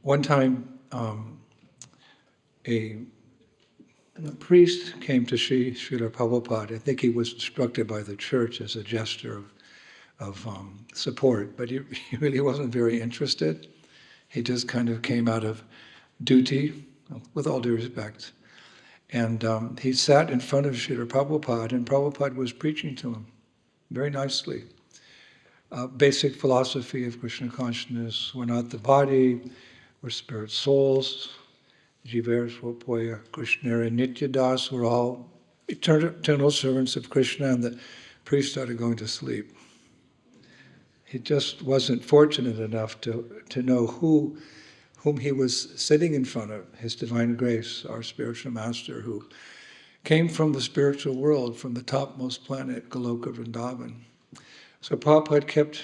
one time, a priest came to Srila Prabhupada. I think he was instructed by the church as a gesture of support, but he really wasn't very interested. He just kind of came out of duty, with all due respect. And he sat in front of Srila Prabhupada, and Prabhupada was preaching to him very nicely. Basic philosophy of Krishna consciousness. We're not the body, we're spirit souls. Jiver Swapoya Krishnara Nityadas, we're all eternal servants of Krishna, and the priest started going to sleep. He just wasn't fortunate enough to know whom he was sitting in front of, His Divine Grace, our spiritual master, who came from the spiritual world, from the topmost planet, Goloka Vrindavan. So Prabhupada kept,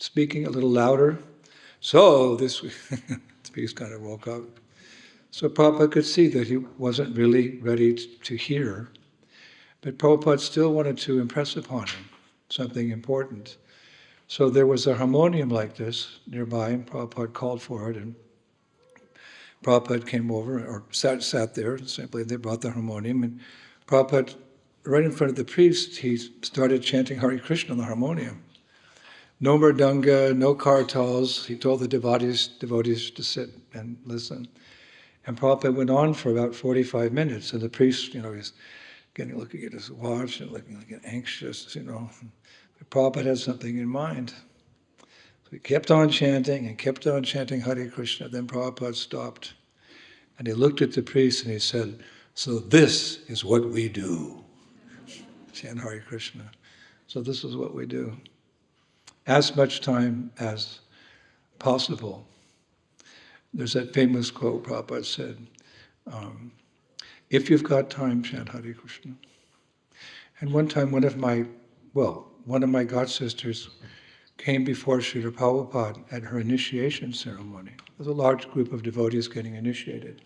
speaking a little louder. So this priest kind of woke up. So Prabhupada could see that he wasn't really ready to hear, but Prabhupada still wanted to impress upon him something important. So there was a harmonium like this nearby, and Prabhupada called for it, and Prabhupada came over, or sat there, simply they brought the harmonium, and Prabhupada, right in front of the priest, he started chanting Hare Krishna on the harmonium. No mridanga, no kartals. He told the devotees to sit and listen. And Prabhupada went on for about 45 minutes, and the priest, he's looking at his watch and looking anxious, But Prabhupada had something in mind. So he kept on chanting and kept on chanting Hare Krishna. Then Prabhupada stopped, and he looked at the priest and he said, "So this is what we do." Chant Hare Krishna. So this is what we do. As much time as possible. There's that famous quote Prabhupada said, if you've got time, chant Hare Krishna. And one time one of my god sisters came before Srila Prabhupada at her initiation ceremony. There was a large group of devotees getting initiated.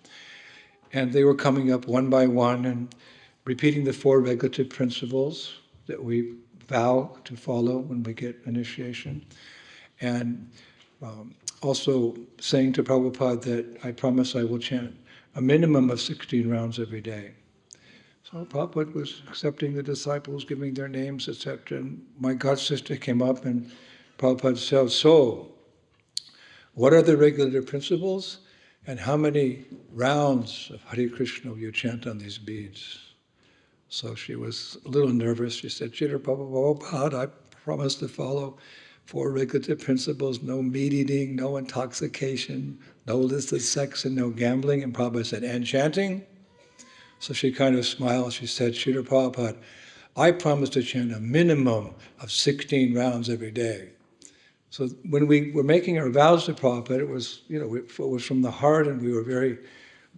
And they were coming up one by one and repeating the 4 regulative principles that we vow to follow when we get initiation. And also saying to Prabhupada that I promise I will chant a minimum of 16 rounds every day. So Prabhupada was accepting the disciples, giving their names, etc. And my god sister came up and Prabhupada said, "So, what are the regulative principles and how many rounds of Hare Krishna will you chant on these beads?" So she was a little nervous. She said, "Chitra Prabhupada, I promise to follow 4 regulative principles, no meat eating, no intoxication, no illicit sex, and no gambling." And Prabhupada said, "And chanting?" So she kind of smiled. She said, "Srila Prabhupada, I promise to chant a minimum of 16 rounds every day." So when we were making our vows to Prabhupada, it was from the heart, and we were very,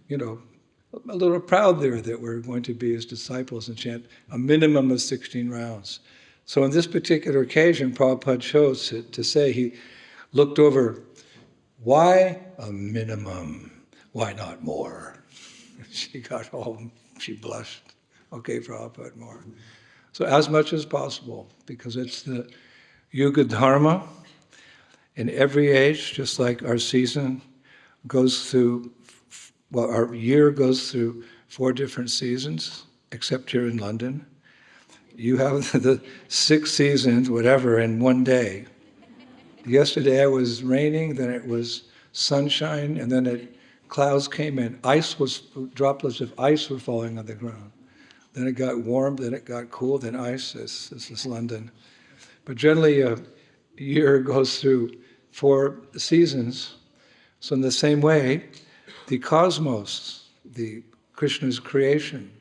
a little proud there that we're going to be his disciples and chant a minimum of 16 rounds. So on this particular occasion, Prabhupada chose to say, he looked over, why a minimum? Why not more? She got home, she blushed. Okay, Prabhupada, more. So as much as possible, because it's the Yuga Dharma. In every age, just like our season goes through, our year goes through 4 different seasons, except here in London. You have the 6 seasons, whatever, in one day. Yesterday it was raining, then it was sunshine, and then clouds came in. Droplets of ice were falling on the ground. Then it got warm, then it got cool, then ice. This is London. But generally a year goes through 4 seasons. So in the same way, the cosmos, the Krishna's creation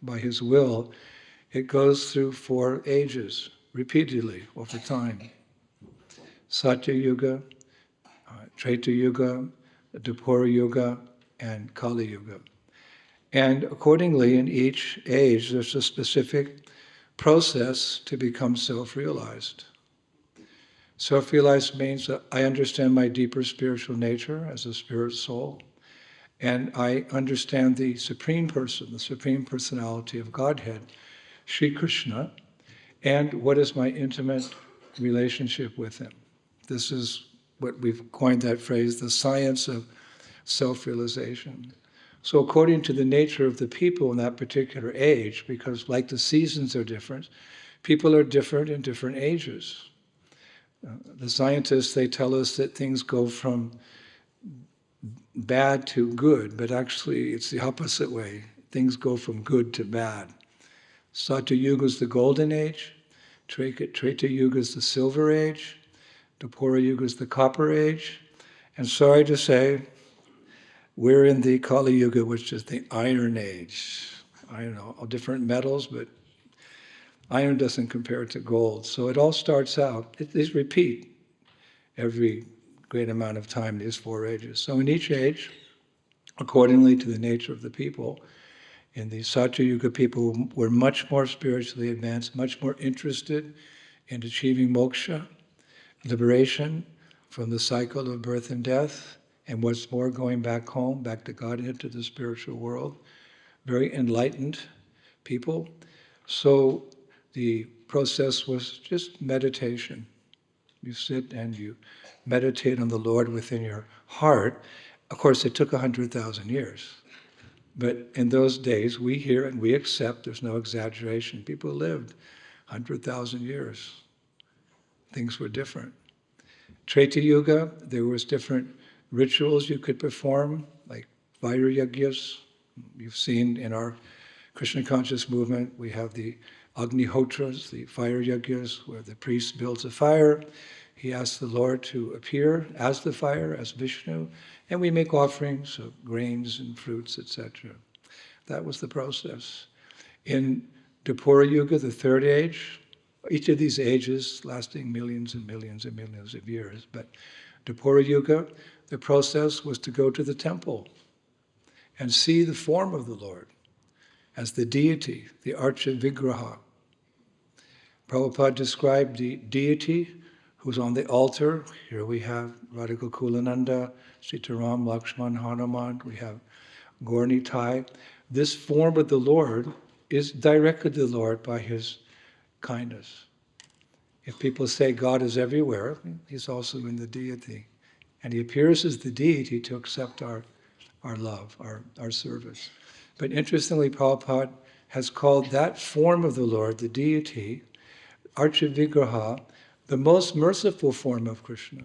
by his will, it goes through 4 ages, repeatedly over time. Satya Yuga, Treta Yuga, Dwapara Yuga, and Kali Yuga. And accordingly, in each age, there's a specific process to become self-realized. Self-realized means that I understand my deeper spiritual nature as a spirit soul, and I understand the Supreme Person, the Supreme Personality of Godhead, Sri Krishna, and what is my intimate relationship with him. This is what we've coined that phrase, the science of self-realization. So according to the nature of the people in that particular age, because like the seasons are different, people are different in different ages. The scientists, they tell us that things go from bad to good, but actually it's the opposite way. Things go from good to bad. Satya Yuga is the golden age, Treta Yuga is the silver age, Dwapara Yuga is the copper age, and sorry to say, we're in the Kali Yuga, which is the iron age. I don't know, all different metals, but iron doesn't compare to gold. So it all starts out, these repeat every great amount of time, these 4 ages. So in each age, accordingly to the nature of the people, in the Satya Yuga, people were much more spiritually advanced, much more interested in achieving moksha, liberation from the cycle of birth and death, and what's more, going back home, back to Godhead, to the spiritual world. Very enlightened people. So the process was just meditation. You sit and you meditate on the Lord within your heart. Of course, it took 100,000 years. But in those days, we hear and we accept, there's no exaggeration. People lived 100,000 years. Things were different. Treta Yuga, there was different rituals you could perform, like fire yagyas. You've seen in our Krishna conscious movement, we have the Agnihotras, the fire yagyas, where the priest builds a fire. He asks the Lord to appear as the fire, as Vishnu, and we make offerings of grains and fruits, etc. That was the process. In Dwapara Yuga, the third age, each of these ages lasting millions and millions and millions of years, but Dwapara Yuga, the process was to go to the temple and see the form of the Lord as the deity, the Archa Vigraha. Prabhupada described the deity who's on the altar. Here we have Radhikulananda, Sitaram, Lakshman, Hanuman, we have Gaur-Nitai. This form of the Lord is directed to the Lord by his kindness. If people say God is everywhere, he's also in the deity. And he appears as the deity to accept our love, our service. But interestingly, Prabhupada has called that form of the Lord, the deity, Archa Vigraha, the most merciful form of Krishna.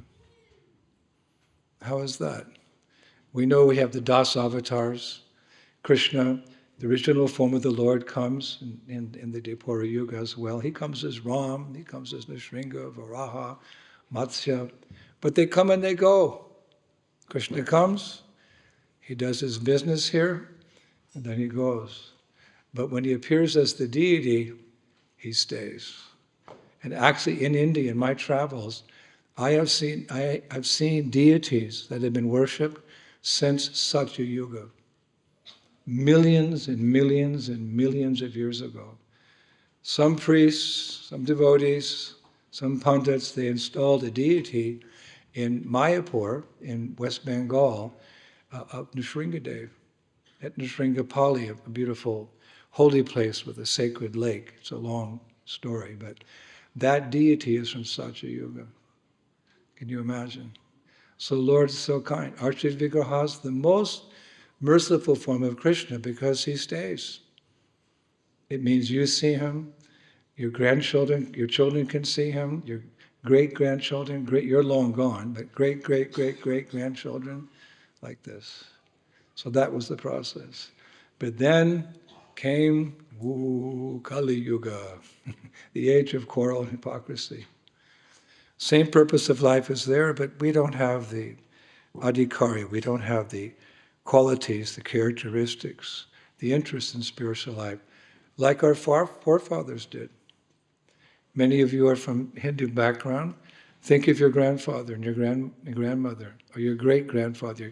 How is that? We know we have the Das avatars. Krishna, the original form of the Lord, comes in the Dwapara Yuga as well. He comes as Ram, he comes as Nrsimha, Varaha, Matsya, but they come and they go. Krishna comes, he does his business here, and then he goes. But when he appears as the deity, he stays. And actually in India, in my travels, I've seen deities that have been worshipped since Satya Yuga. Millions and millions and millions of years ago. Some priests, some devotees, some pundits, they installed a deity in Mayapur, in West Bengal, of Nrsimhadev, at Nrsimhapali, a beautiful holy place with a sacred lake. It's a long story, but that deity is from Satya Yuga. Can you imagine? So Lord is so kind. Archa Vigraha is the most merciful form of Krishna because he stays. It means you see him, your grandchildren, your children can see him, your great-grandchildren, you're long gone, but great-great-great-great-grandchildren, like this. So that was the process. But then came Kali Yuga, the age of quarrel and hypocrisy. Same purpose of life is there, but we don't have the adhikari, we don't have the qualities, the characteristics, the interest in spiritual life, like our forefathers did. Many of you are from Hindu background. Think of your grandfather and your grandmother, or your great-grandfather,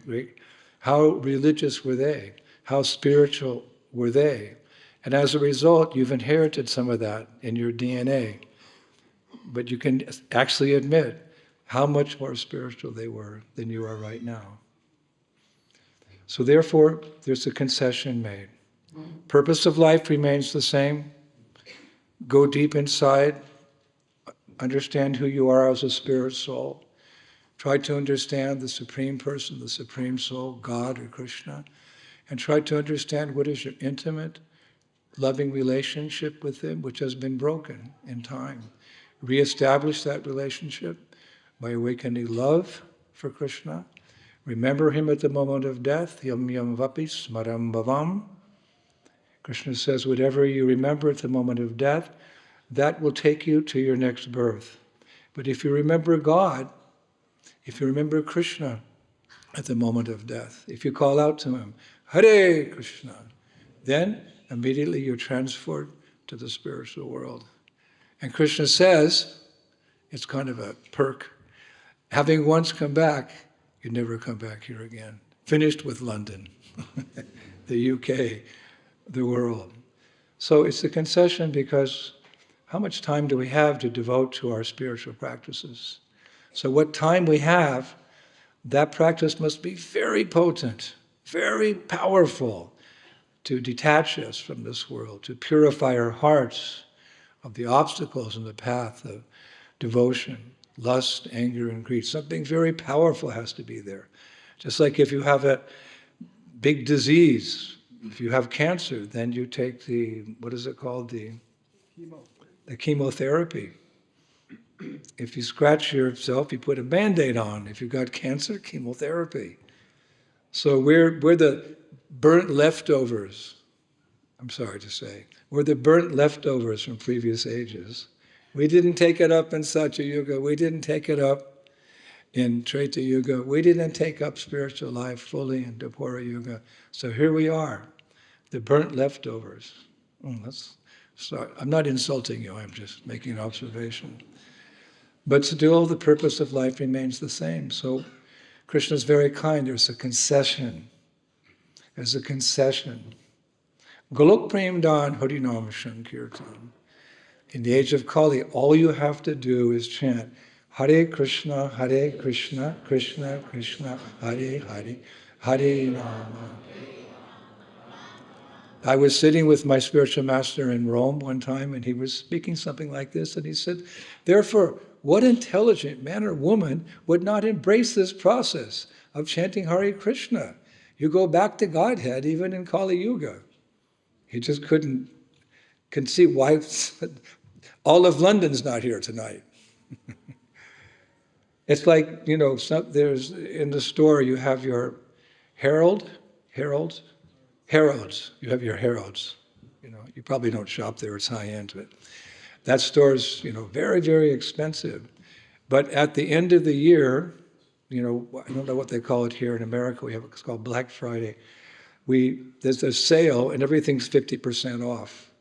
how religious were they? How spiritual were they? And as a result, you've inherited some of that in your DNA. But you can actually admit how much more spiritual they were than you are right now. So therefore, there's a concession made. Purpose of life remains the same. Go deep inside, understand who you are as a spirit soul. Try to understand the Supreme Person, the Supreme Soul, God or Krishna, and try to understand what is your intimate, loving relationship with Him, which has been broken in time. Reestablish that relationship by awakening love for Krishna. Remember Him at the moment of death. Yam yam vapi smaram bhavam. Krishna says, whatever you remember at the moment of death, that will take you to your next birth. But if you remember God, if you remember Krishna at the moment of death, if you call out to Him, Hare Krishna, then immediately you're transferred to the spiritual world. And Krishna says, it's kind of a perk, having once come back, you never come back here again. Finished with London, the UK, the world. So it's a concession because how much time do we have to devote to our spiritual practices? So what time we have, that practice must be very potent, very powerful to detach us from this world, to purify our hearts of the obstacles in the path of devotion, lust, anger, and greed. Something very powerful has to be there. Just like if you have a big disease, if you have cancer, then you take the, what is it called? The chemotherapy. If you scratch yourself, you put a Band-Aid on. If you've got cancer, chemotherapy. So we're the burnt leftovers, I'm sorry to say. We're the burnt leftovers from previous ages. We didn't take it up in Satya Yuga. We didn't take it up in Treta Yuga. We didn't take up spiritual life fully in Dwapara Yuga. So here we are, the burnt leftovers. Sorry, I'm not insulting you, I'm just making an observation. But still, the purpose of life remains the same. So Krishna's very kind. There's a concession. There's a concession. Golok Prem Dan Harinam Sankirtan. In the age of Kali, all you have to do is chant Hare Krishna, Krishna Krishna, Hare Hare, Hare Rama. I was sitting with my spiritual master in Rome one time, and he was speaking something like this, and he said, therefore, what intelligent man or woman would not embrace this process of chanting Hare Krishna? You go back to Godhead even in Kali Yuga. He just couldn't conceive why all of London's not here tonight. It's like, there's in the store you have your heralds. You have your heralds. You probably don't shop there, it's high-end, but that store's, very, very expensive. But at the end of the year, I don't know what they call it here in America, it's called Black Friday. There's a sale and everything's 50% off.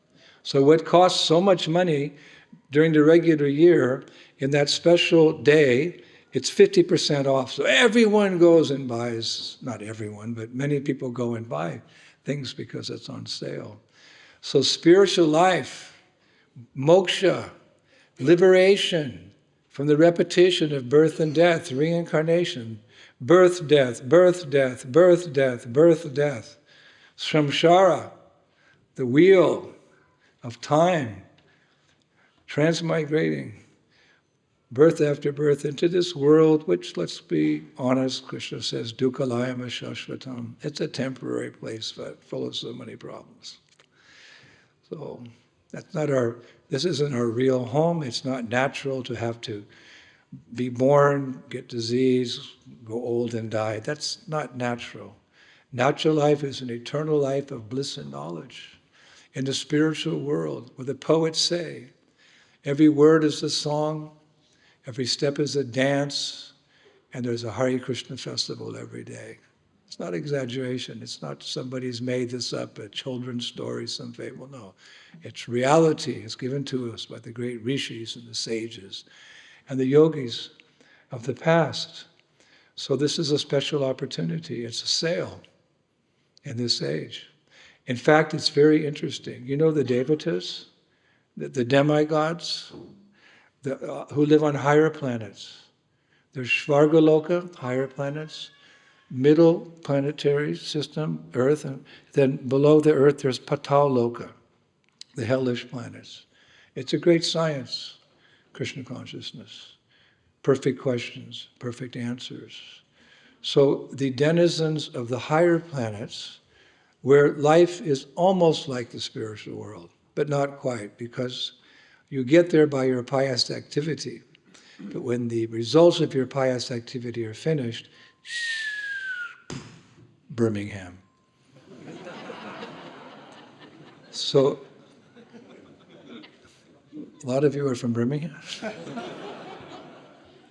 So what costs so much money during the regular year, in that special day, it's 50% off. So everyone goes and buys, not everyone, but many people go and buy things because it's on sale. So spiritual life, moksha, liberation from the repetition of birth and death, reincarnation, birth, death, birth, death, birth, death, birth, death. Samsara, the wheel of time, transmigrating, birth after birth into this world, which, let's be honest, Krishna says, dukkhalayam shashvatam. It's a temporary place, but full of so many problems. So this isn't our real home. It's not natural to have to be born, get disease, go old and die. That's not natural. Natural life is an eternal life of bliss and knowledge in the spiritual world, where the poets say, every word is a song, every step is a dance, and there's a Hare Krishna festival every day. It's not exaggeration. It's not somebody's made this up, a children's story, some fable. No, it's reality. It's given to us by the great rishis and the sages and the yogis of the past. So this is a special opportunity. It's a sale in this age. In fact, it's very interesting. You know the devatas, the demigods, who live on higher planets. There's Svargaloka, higher planets, middle planetary system, Earth, and then below the Earth there's Pataloka, the hellish planets. It's a great science, Krishna consciousness. perfect questions, perfect answers. So the denizens of the higher planets, where life is almost like the spiritual world, but not quite, because you get there by your pious activity. But when the results of your pious activity are finished, Birmingham. So, a lot of you are from Birmingham.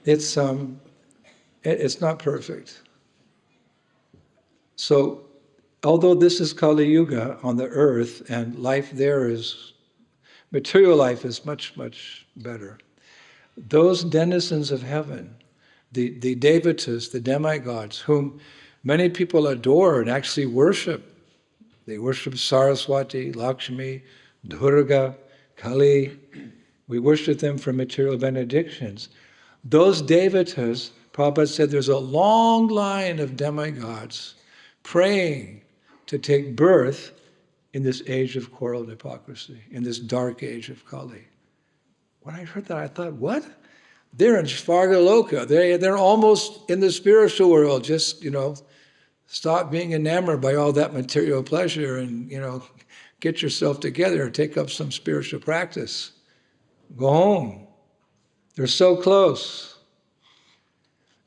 It's not perfect. So, although this is Kali Yuga on the earth, and life there is, material life is much, much better. Those denizens of heaven, the devatas, the demigods, whom many people adore and actually worship. They worship Saraswati, Lakshmi, Durga, Kali. We worship them for material benedictions. Those devatas, Prabhupada said there's a long line of demigods praying to take birth in this age of quarrel and hypocrisy, in this dark age of Kali. When I heard that, I thought, what? They're in Svargaloka. They're almost in the spiritual world. Just, stop being enamored by all that material pleasure and, get yourself together and take up some spiritual practice. Go home. They're so close.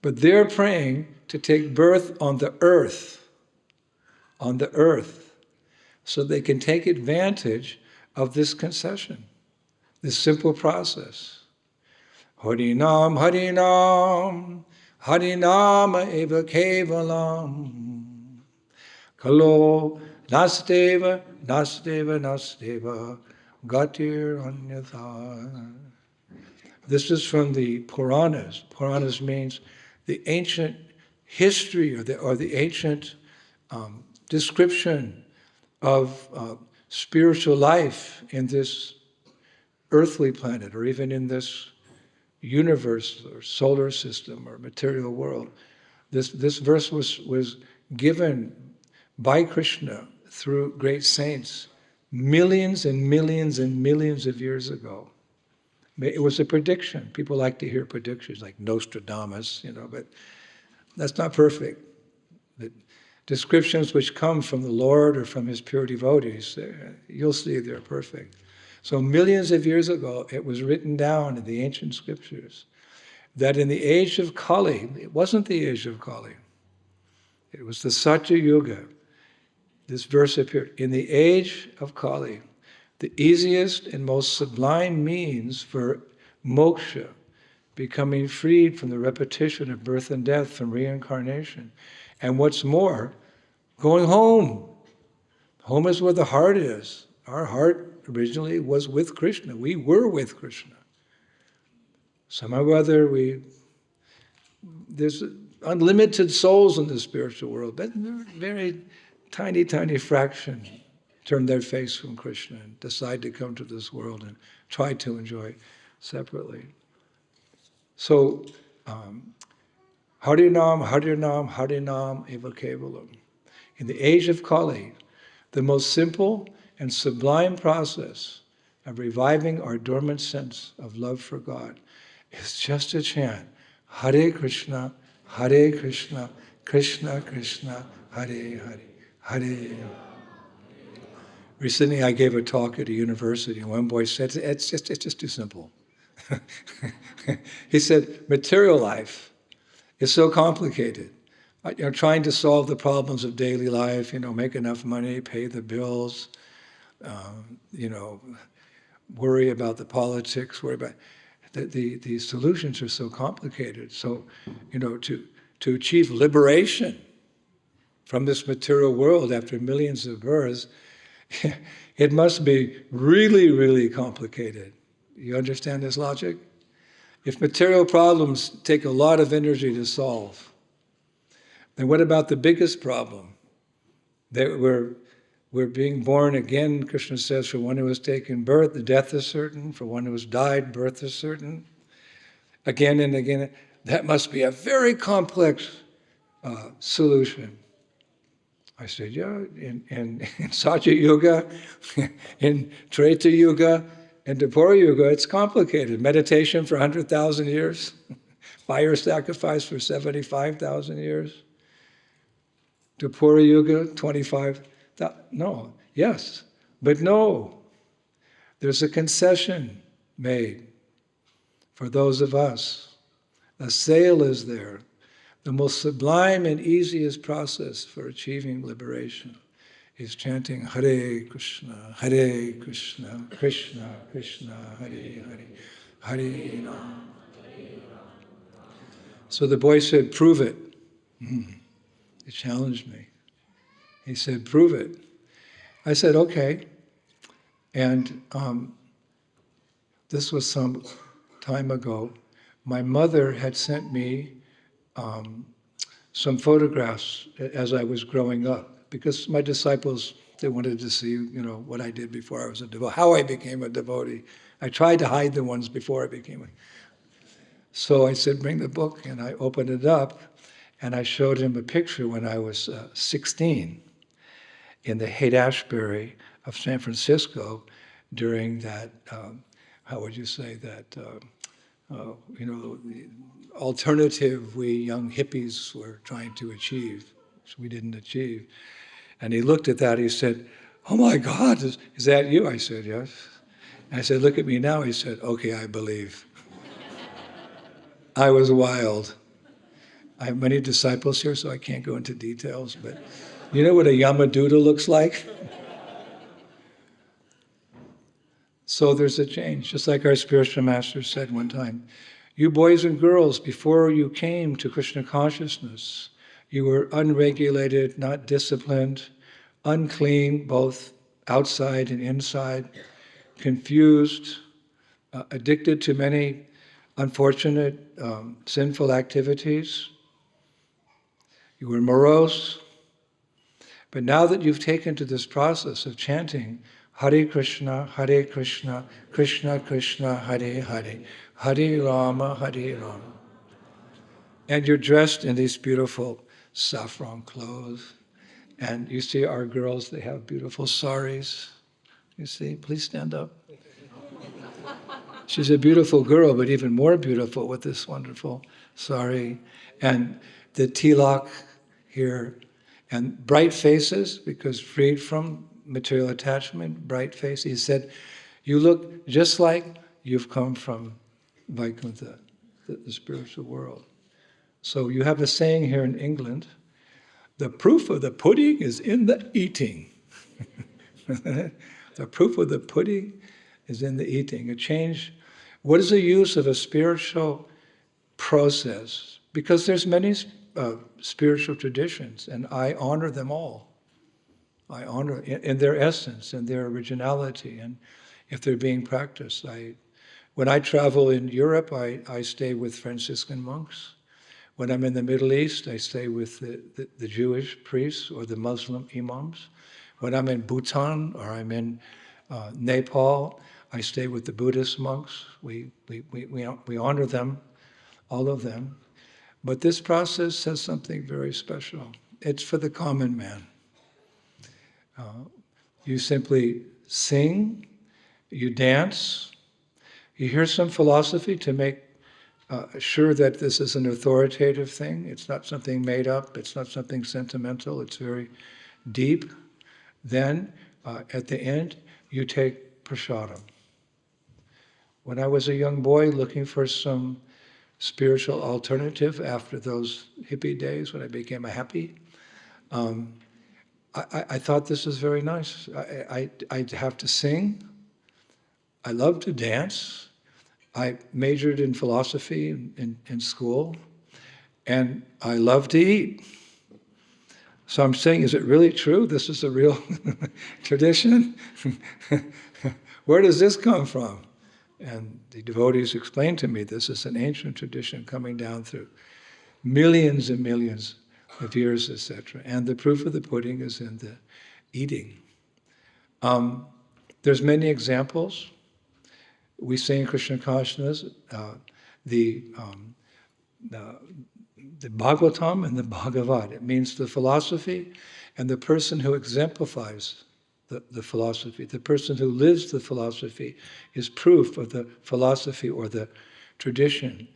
But they're praying to take birth on the earth, so they can take advantage of this concession, this simple process. Harinam, Harinam, Harinama eva kevalam. Kalo nasteva, nasteva, nasteva, gatir anyatha. This is from the Puranas. Puranas means the ancient history or the ancient description of spiritual life in this earthly planet, or even in this universe or solar system or material world. This verse was given by Krishna through great saints millions and millions and millions of years ago. It was a prediction. People like to hear predictions like Nostradamus, but that's not perfect. The descriptions which come from the Lord or from his pure devotees, you'll see they're perfect. So millions of years ago, it was written down in the ancient scriptures that in the age of Kali, it wasn't the age of Kali, it was the Satya Yuga. This verse appeared, in the age of Kali, the easiest and most sublime means for moksha, becoming freed from the repetition of birth and death, from reincarnation. And what's more, going home. Home is where the heart is. Our heart originally was with Krishna. We were with Krishna. Somehow or other, there's unlimited souls in the spiritual world, but very tiny, tiny fraction turn their face from Krishna and decide to come to this world and try to enjoy separately. So, Harinam, Harinam, Harinam eva kevalam. In the age of Kali, the most simple and sublime process of reviving our dormant sense of love for God is just to chant Hare Krishna, Krishna Krishna, Hare Hare, Hare. Recently I gave a talk at a university and one boy said, it's just too simple. He said, material life is so complicated. Trying to solve the problems of daily life, make enough money, pay the bills, worry about the politics, worry about the solutions are so complicated. So, to achieve liberation from this material world after millions of births, it must be really, really complicated. You understand this logic? If material problems take a lot of energy to solve, then what about the biggest problem? That we're being born again, Krishna says, for one who has taken birth, the death is certain. For one who has died, birth is certain. Again and again. That must be a very complex solution. I said, yeah, in Satya Yuga, in Treta Yuga, and Dwapara Yuga, it's complicated. Meditation for 100,000 years, Fire sacrifice for 75,000 years? Dwapara Yuga, 25,000? No, yes, but no. There's a concession made for those of us. A sale is there. The most sublime and easiest process for achieving liberation is chanting Hare Krishna, Krishna Krishna, Hare Hare, Hare Rama. So the boy said, prove it. He challenged me. He said, prove it. I said, okay. And this was some time ago. My mother had sent me some photographs as I was growing up, because my disciples, they wanted to see, what I did before I was a devotee, how I became a devotee. I tried to hide the ones before I became a... So I said, bring the book, and I opened it up, and I showed him a picture when I was 16 in the Haight-Ashbury of San Francisco during that, how would you say that, the alternative we young hippies were trying to achieve, which we didn't achieve. And he looked at that, he said, oh my God, is that you? I said, yes. And I said, look at me now. He said, okay, I believe. I was wild. I have many disciples here, so I can't go into details, but you know what a Yamaduta looks like? So there's a change, just like our spiritual master said one time. You boys and girls, before you came to Krishna consciousness, you were unregulated, not disciplined, unclean, both outside and inside, confused, addicted to many unfortunate, sinful activities. You were morose. But now that you've taken to this process of chanting Hare Krishna, Krishna Krishna, Hare Hare, Hare Rama, Hare Rama, and you're dressed in these beautiful saffron clothes, and you see our girls, they have beautiful saris. You see, please stand up. She's a beautiful girl, but even more beautiful with this wonderful sari, and the tilak here, and bright faces, because freed from material attachment, bright face. He said, you look just like you've come from Vaikuntha, the spiritual world. So you have a saying here in England, the proof of the pudding is in the eating. The proof of the pudding is in the eating. A change. What is the use of a spiritual process? Because there's many spiritual traditions, and I honor them all. I honor in their essence and their originality, and if they're being practiced. When I travel in Europe, I stay with Franciscan monks. When I'm in the Middle East, I stay with the Jewish priests or the Muslim imams. When I'm in Bhutan or I'm in Nepal, I stay with the Buddhist monks. We honor them, all of them. But this process says something very special. It's for the common man. You simply sing, you dance, you hear some philosophy to make sure that this is an authoritative thing. It's not something made up, it's not something sentimental, it's very deep. Then, at the end, you take prasadam. When I was a young boy looking for some spiritual alternative after those hippie days when I became a happy, I thought this was very nice. I'd have to sing. I love to dance. I majored in philosophy in school, and I love to eat. So I'm saying, is it really true? This is a real tradition? Where does this come from? And the devotees explained to me, this is an ancient tradition coming down through millions and millions of years, etc. And the proof of the pudding is in the eating. There's many examples. We say in Krishna consciousness, the Bhagavatam and the Bhagavad. It means the philosophy and the person who exemplifies the philosophy. The person who lives the philosophy is proof of the philosophy or the tradition.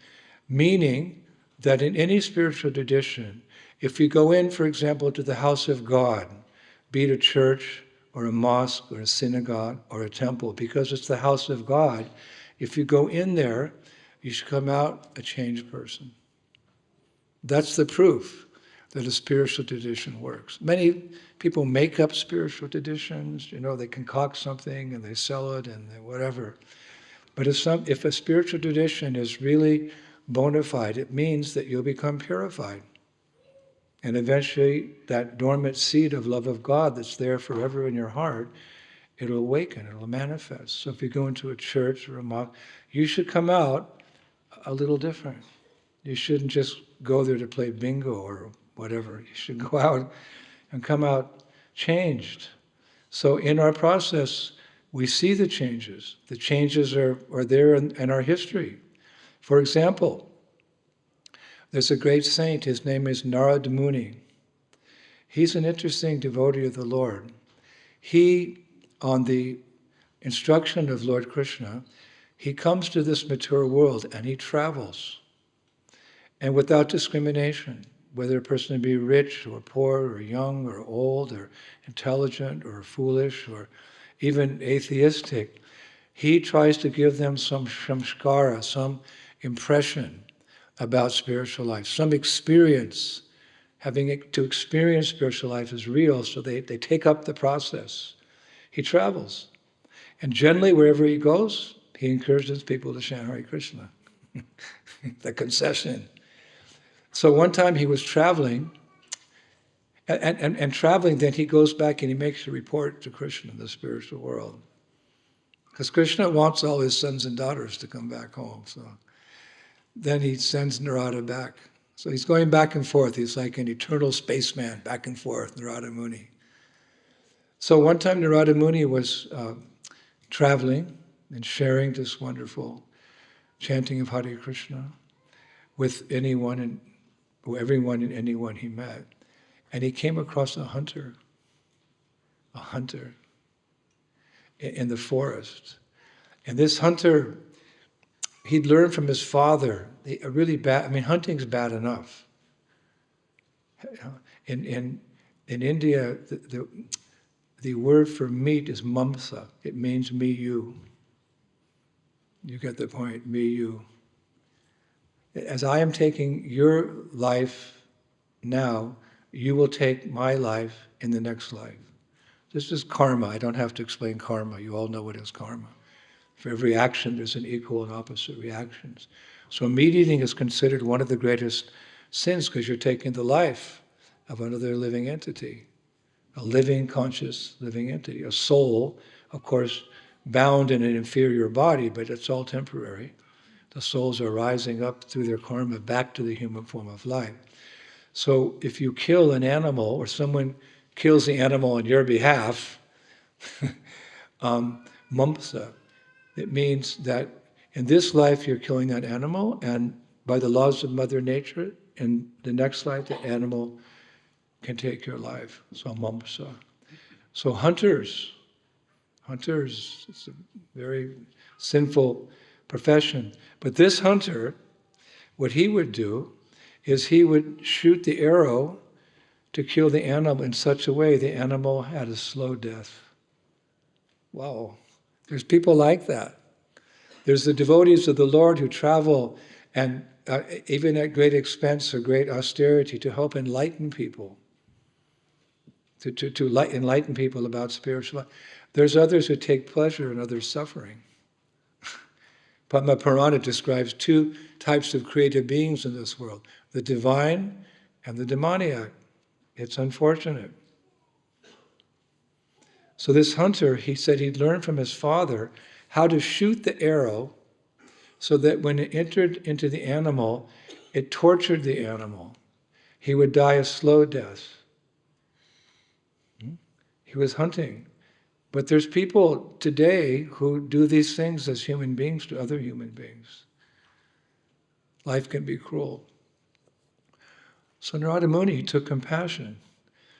Meaning that in any spiritual tradition, if you go in, for example, to the house of God, be it a church or a mosque or a synagogue or a temple, because it's the house of God, if you go in there, you should come out a changed person. That's the proof that a spiritual tradition works. Many people make up spiritual traditions, they concoct something and they sell it and whatever. But if a spiritual tradition is really bona fide, it means that you'll become purified. And eventually, that dormant seed of love of God that's there forever in your heart, it'll awaken, it'll manifest. So if you go into a church or a mosque, you should come out a little different. You shouldn't just go there to play bingo or whatever. You should go out and come out changed. So in our process, we see the changes. The changes are there in our history. For example, there's a great saint, his name is Indradyumna. He's an interesting devotee of the Lord. He, on the instruction of Lord Krishna, he comes to this mature world and he travels. And without discrimination, whether a person be rich or poor or young or old or intelligent or foolish or even atheistic, he tries to give them some samskara, some impression about spiritual life, some experience. Having to experience spiritual life is real, so they take up the process. He travels. And generally, wherever he goes, he encourages people to chant Hare Krishna. The concession. So one time he was traveling, and traveling, then he goes back and he makes a report to Krishna in the spiritual world. Because Krishna wants all his sons and daughters to come back home. So then he sends Narada back. So he's going back and forth. He's like an eternal spaceman, back and forth, Narada Muni. So one time Narada Muni was traveling and sharing this wonderful chanting of Hare Krishna with everyone and anyone he met. And he came across a hunter in the forest. And this hunter, he'd learned from his father, hunting's bad enough. In India, the word for meat is mamsa. It means me, you. You get the point, me, you. As I am taking your life now, you will take my life in the next life. This is karma. I don't have to explain karma. You all know what is karma. For every action, there's an equal and opposite reactions. So meat eating is considered one of the greatest sins because you're taking the life of another living entity, a living, conscious, living entity. A soul, of course, bound in an inferior body, but it's all temporary. The souls are rising up through their karma back to the human form of life. So if you kill an animal or someone kills the animal on your behalf, mamsa, it means that in this life you're killing that animal, and by the laws of Mother Nature, in the next life the animal can take your life. So mamsa. So hunters, it's a very sinful profession. But this hunter, what he would do is he would shoot the arrow to kill the animal in such a way the animal had a slow death. Wow. There's people like that. There's the devotees of the Lord who travel and even at great expense or great austerity to help enlighten people, to enlighten people about spiritual life. There's others who take pleasure in others' suffering. Padma Purana describes two types of creative beings in this world, the divine and the demoniac. It's unfortunate. So this hunter, he said he'd learned from his father how to shoot the arrow so that when it entered into the animal, it tortured the animal. He would die a slow death. He was hunting. But there's people today who do these things as human beings to other human beings. Life can be cruel. So Narada Muni took compassion.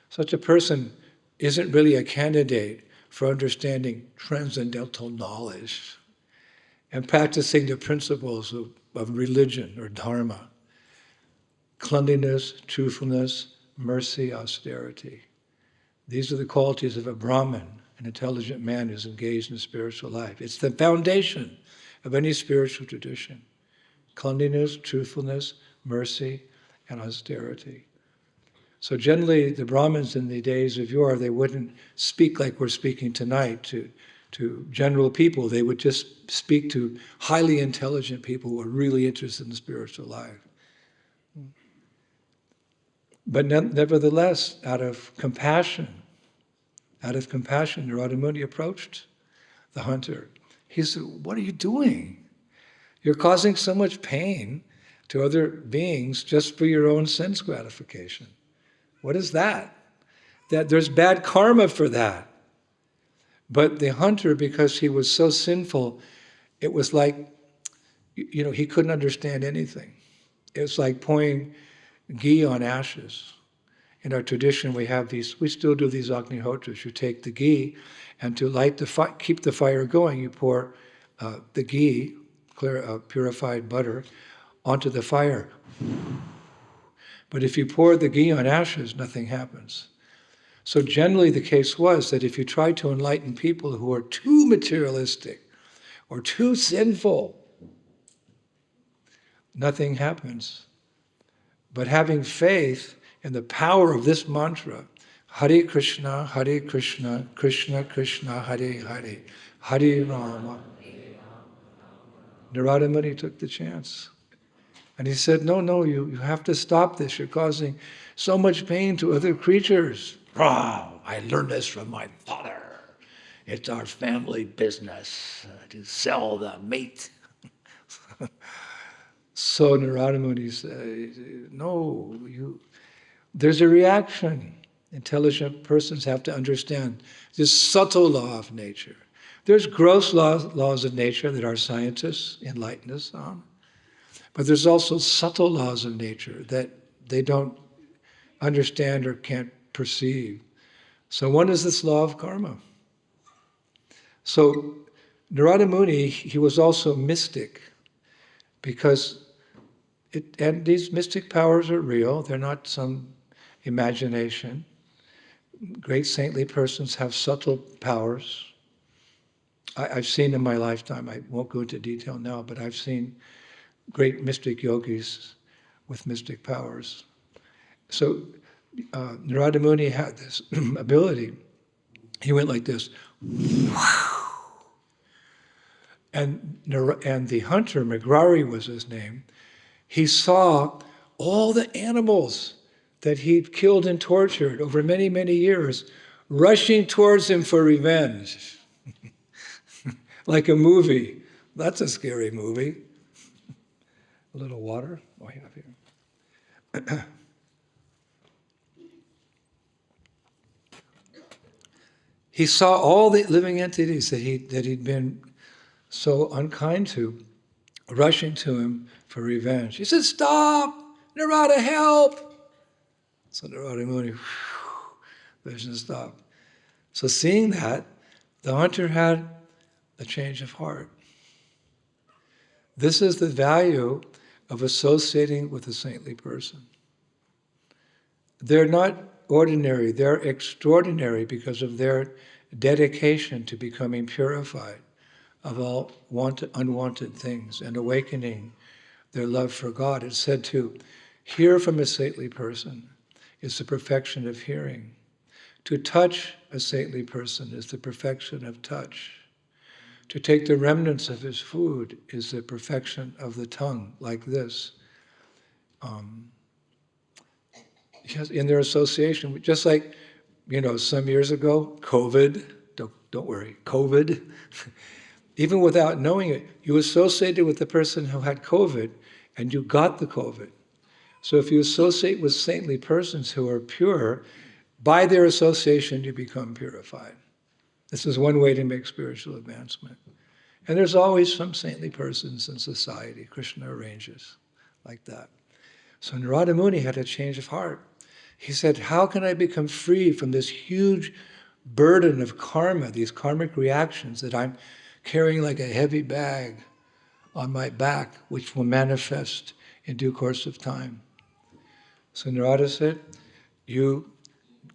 Such a person isn't really a candidate for understanding transcendental knowledge and practicing the principles religion or dharma. Cleanliness, truthfulness, mercy, austerity. These are the qualities of a Brahmin, an intelligent man who's engaged in spiritual life. It's the foundation of any spiritual tradition. Cleanliness, truthfulness, mercy, and austerity. So generally, the Brahmins in the days of yore, they wouldn't speak like we're speaking tonight to general people. They would just speak to highly intelligent people who are really interested in spiritual life. But nevertheless, out of compassion, Narada Muni approached the hunter. He said, "What are you doing? You're causing so much pain to other beings just for your own sense gratification. What is that? That there's bad karma for that." But the hunter, because he was so sinful, it was like, he couldn't understand anything. It was like pouring ghee on ashes. In our tradition, we still do these Agnihotras. You take the ghee, and to light keep the fire going, you pour the ghee, purified butter, onto the fire. But if you pour the ghee on ashes, nothing happens. So generally the case was that if you try to enlighten people who are too materialistic or too sinful, nothing happens. But having faith in the power of this mantra, Hare Krishna, Krishna Krishna, Hare Hare, Hare Rama. Narada Muni took the chance. And he said, no, you have to stop this. You're causing so much pain to other creatures. Oh, I learned this from my father. It's our family business to sell the meat. So Narada Muni said, no, there's a reaction. Intelligent persons have to understand this subtle law of nature. There's gross laws of nature that our scientists enlighten us on. But there's also subtle laws of nature that they don't understand or can't perceive. So one is this law of karma. So Narada Muni, he was also mystic, because and these mystic powers are real. They're not some imagination. Great saintly persons have subtle powers. I've seen in my lifetime, I won't go into detail now, but I've seen great mystic yogis with mystic powers. So Narada Muni had this ability. He went like this. And the hunter, Migrari was his name, he saw all the animals that he'd killed and tortured over many, many years rushing towards him for revenge. Like a movie. That's a scary movie. A little water I have here. He saw all the living entities that he'd been so unkind to, rushing to him for revenge. He said, "Stop! Narada, help!" So Narada Muni, vision stopped. So seeing that, the hunter had a change of heart. This is the value of associating with a saintly person. They're not ordinary, they're extraordinary because of their dedication to becoming purified of all unwanted things and awakening their love for God. It's said to hear from a saintly person is the perfection of hearing. To touch a saintly person is the perfection of touch. To take the remnants of his food is the perfection of the tongue, like this. In their association, just like, some years ago, COVID, don't worry, COVID, even without knowing it, you associated with the person who had COVID and you got the COVID. So if you associate with saintly persons who are pure, by their association you become purified. This is one way to make spiritual advancement. And there's always some saintly persons in society. Krishna arranges like that. So Narada Muni had a change of heart. He said, how can I become free from this huge burden of karma, these karmic reactions that I'm carrying like a heavy bag on my back, which will manifest in due course of time. So Narada said, you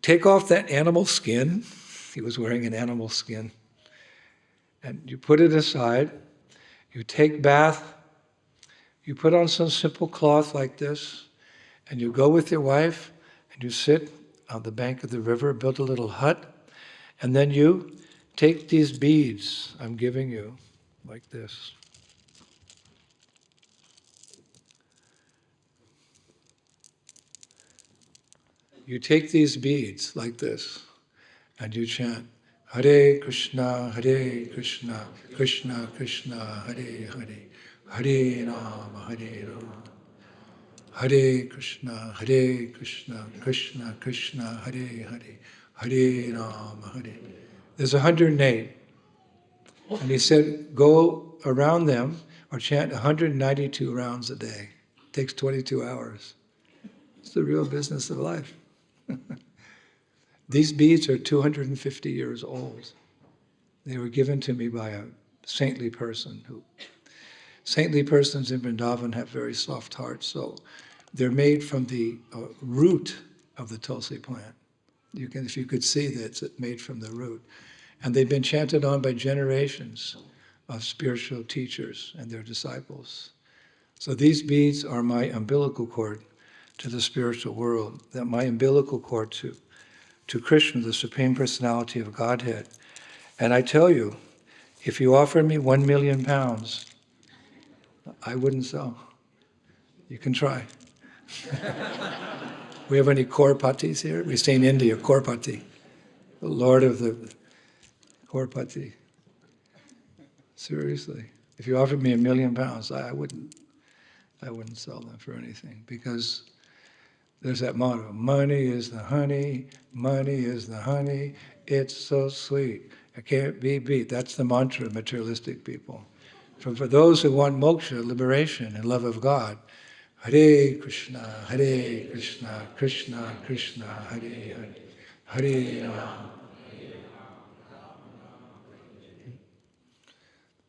take off that animal skin. He was wearing an animal skin. And you put it aside. You take bath. You put on some simple cloth like this. And you go with your wife. And you sit on the bank of the river, build a little hut. And then you take these beads I'm giving you, like this. You take these beads like this, and you chant, Hare Krishna, Krishna Krishna, Hare Hare, Hare Rama, Hare Rama. Hare Krishna, Krishna Krishna, Hare Hare, Hare Rama, Hare. There's 108. And he said, go around them or chant 192 rounds a day. It takes 22 hours. It's the real business of life. These beads are 250 years old. They were given to me by a saintly person. Saintly persons in Vrindavan have very soft hearts, so they're made from the root of the Tulsi plant. If you could see that, it's made from the root. And they've been chanted on by generations of spiritual teachers and their disciples. So these beads are my umbilical cord to the spiritual world, that my umbilical cord to Krishna, the Supreme Personality of Godhead. And I tell you, if you offered me 1 million pounds, I wouldn't sell. You can try. We have any Korpatis here? We say in India, Korpati, the Lord of the Korpati. Seriously. If you offered me 1 million pounds, I wouldn't sell them for anything, because there's that motto, money is the honey, it's so sweet, it can't be beat. That's the mantra of materialistic people. For those who want moksha, liberation, and love of God, Hare Krishna, Krishna Krishna, Hare Hare, Hare Rama.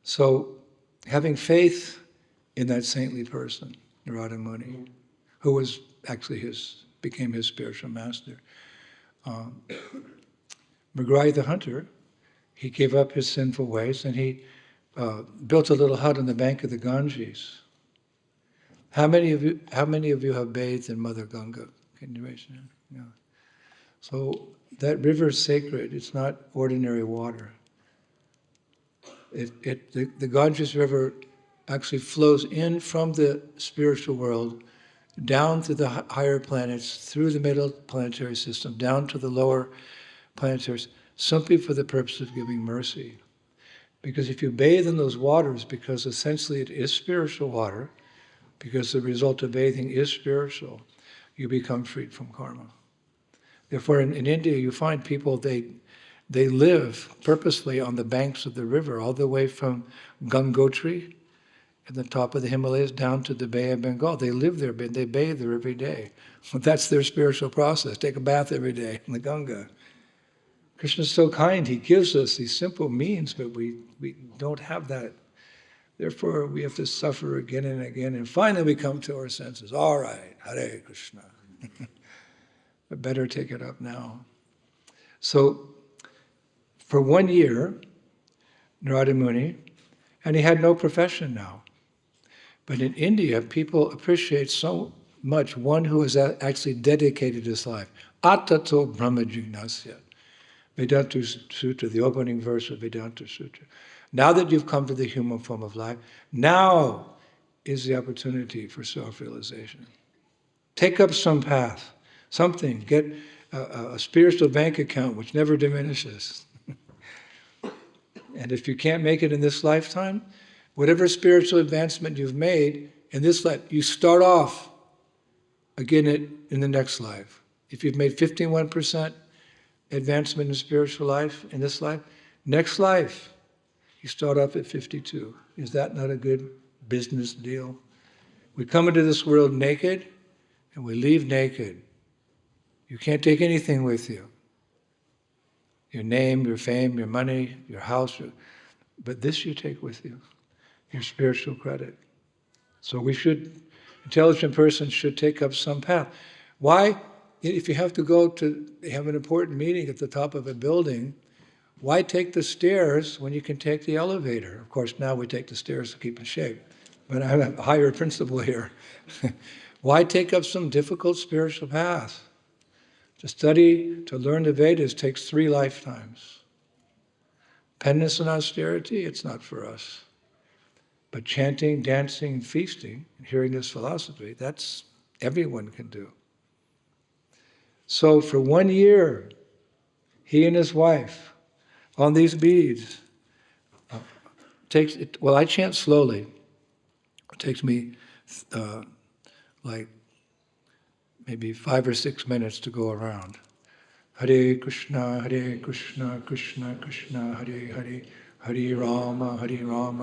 So, having faith in that saintly person, Narada Muni, who was actually became his spiritual master. Mrigai the hunter, he gave up his sinful ways and he built a little hut on the bank of the Ganges. How many of you have bathed in Mother Ganga? Can you raise your hand? Yeah. So that river is sacred. It's not ordinary water. The Ganges River actually flows in from the spiritual world, down to the higher planets, through the middle planetary system, down to the lower planetary, simply for the purpose of giving mercy. Because if you bathe in those waters, because essentially it is spiritual water, because the result of bathing is spiritual, you become freed from karma. Therefore, in India, you find people, they live purposely on the banks of the river, all the way from Gangotri, at the top of the Himalayas, down to the Bay of Bengal. They live there, they bathe there every day. That's their spiritual process. Take a bath every day in the Ganga. Krishna's so kind, he gives us these simple means, but we don't have that. Therefore, we have to suffer again and again, and finally we come to our senses. All right, Hare Krishna. But better take it up now. So, for 1 year, Narada Muni, and he had no profession now. But in India, people appreciate so much one who has actually dedicated his life. Atato Brahma Jignasya. Vedanta Sutra, the opening verse of Vedanta Sutra. Now that you've come to the human form of life, now is the opportunity for self-realization. Take up some path, something. Get a spiritual bank account which never diminishes. And if you can't make it in this lifetime, whatever spiritual advancement you've made in this life, you start off again in the next life. If you've made 51% advancement in spiritual life in this life, next life, you start off at 52. Is that not a good business deal? We come into this world naked, and we leave naked. You can't take anything with you. Your name, your fame, your money, your house, but this you take with you. your spiritual credit. So intelligent persons should take up some path. Why, if you have to go to have an important meeting at the top of a building, why take the stairs when you can take the elevator? Of course, now we take the stairs to keep in shape. But I have a higher principle here. Why take up some difficult spiritual path? To study, to learn the Vedas takes 3 lifetimes. Penance and austerity, it's not for us. But chanting, dancing, feasting, and hearing this philosophy, that's everyone can do. So for 1 year, he and his wife, on these beads, I chant slowly. It takes me like maybe 5 or 6 minutes to go around. Hare Krishna, Krishna Krishna, Hare Hare, Hare Rama,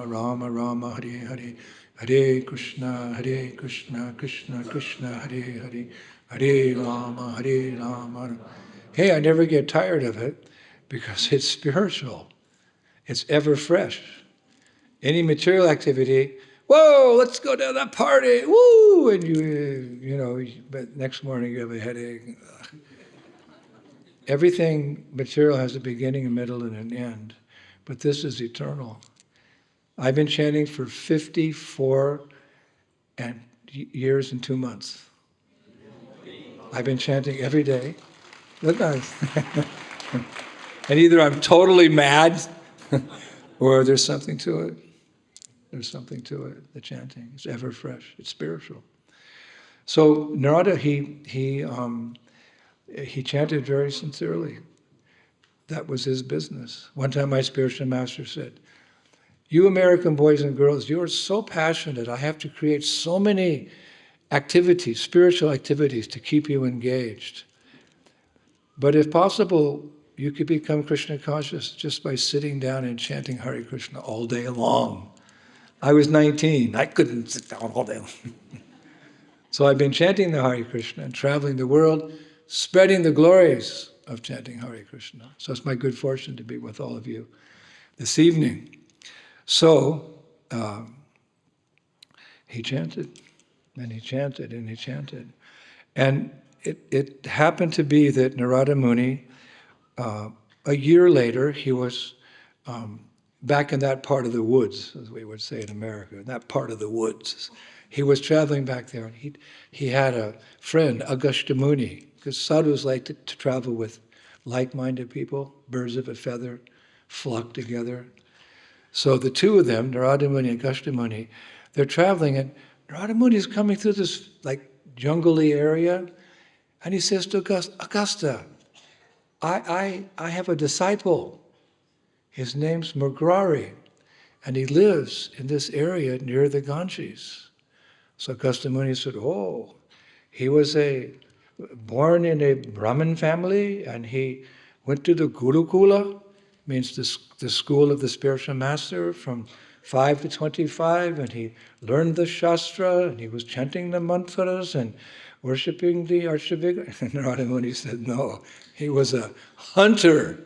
Rama Rama, Hare Hare, Hare Krishna, Krishna Krishna, Hare Hare, Hare Rama. Hey, I never get tired of it because it's spiritual. It's ever fresh. Any material activity, whoa, let's go to the party, woo! And but next morning you have a headache. Everything material has a beginning, a middle, and an end. But this is eternal. I've been chanting for 54 years and 2 months. I've been chanting every day. Look nice. And either I'm totally mad or there's something to it. There's something to it. The chanting is ever fresh. It's spiritual. So Narada, he chanted very sincerely. That was his business. One time my spiritual master said, "You American boys and girls, you are so passionate. I have to create so many activities, spiritual activities, to keep you engaged. But if possible, you could become Krishna conscious just by sitting down and chanting Hare Krishna all day long." I was 19. I couldn't sit down all day long. So I've been chanting the Hare Krishna and traveling the world, spreading the glories of chanting Hare Krishna. So it's my good fortune to be with all of you this evening. So he chanted, and he chanted, and he chanted. And it happened to be that Narada Muni, a year later, he was back in that part of the woods, as we would say in America, that part of the woods. He was traveling back there, and he had a friend, Agastya Muni, because sadhus like to travel with like-minded people, birds of a feather, flock together. So the two of them, Narada Muni and Agastya Muni, they're traveling, and Narada Muni is coming through this like jungly area, and he says to Agastya, I have a disciple. His name's Murgrari, and he lives in this area near the Ganges. So Agastya Muni said, oh, he was born in a Brahmin family, and he went to the Gurukula, means the school of the spiritual master, from 5 to 25, and he learned the Shastra, and he was chanting the mantras and worshipping the Archavigra. And Narada Muni said, no, he was a hunter.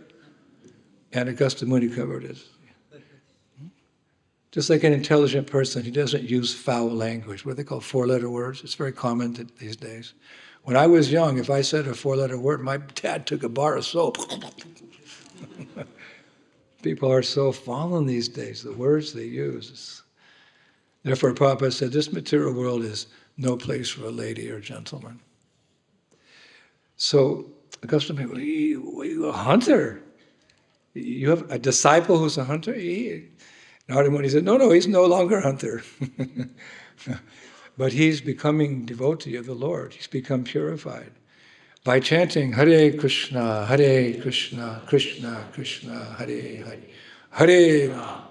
And Agastya Muni covered it. Just like an intelligent person, he doesn't use foul language, what they call 4-letter words. It's very common these days. When I was young, if I said a 4-letter word, my dad took a bar of soap. People are so fallen these days, the words they use. Therefore, Prabhupada said, this material world is no place for a lady or gentleman. So, Agastya Muni, are you a hunter? You have a disciple who's a hunter? Narada Muni said, no, he's no longer a hunter. But he's becoming devotee of the Lord. He's become purified. By chanting Hare Krishna, Krishna Krishna, Hare Hare, Hare Rama.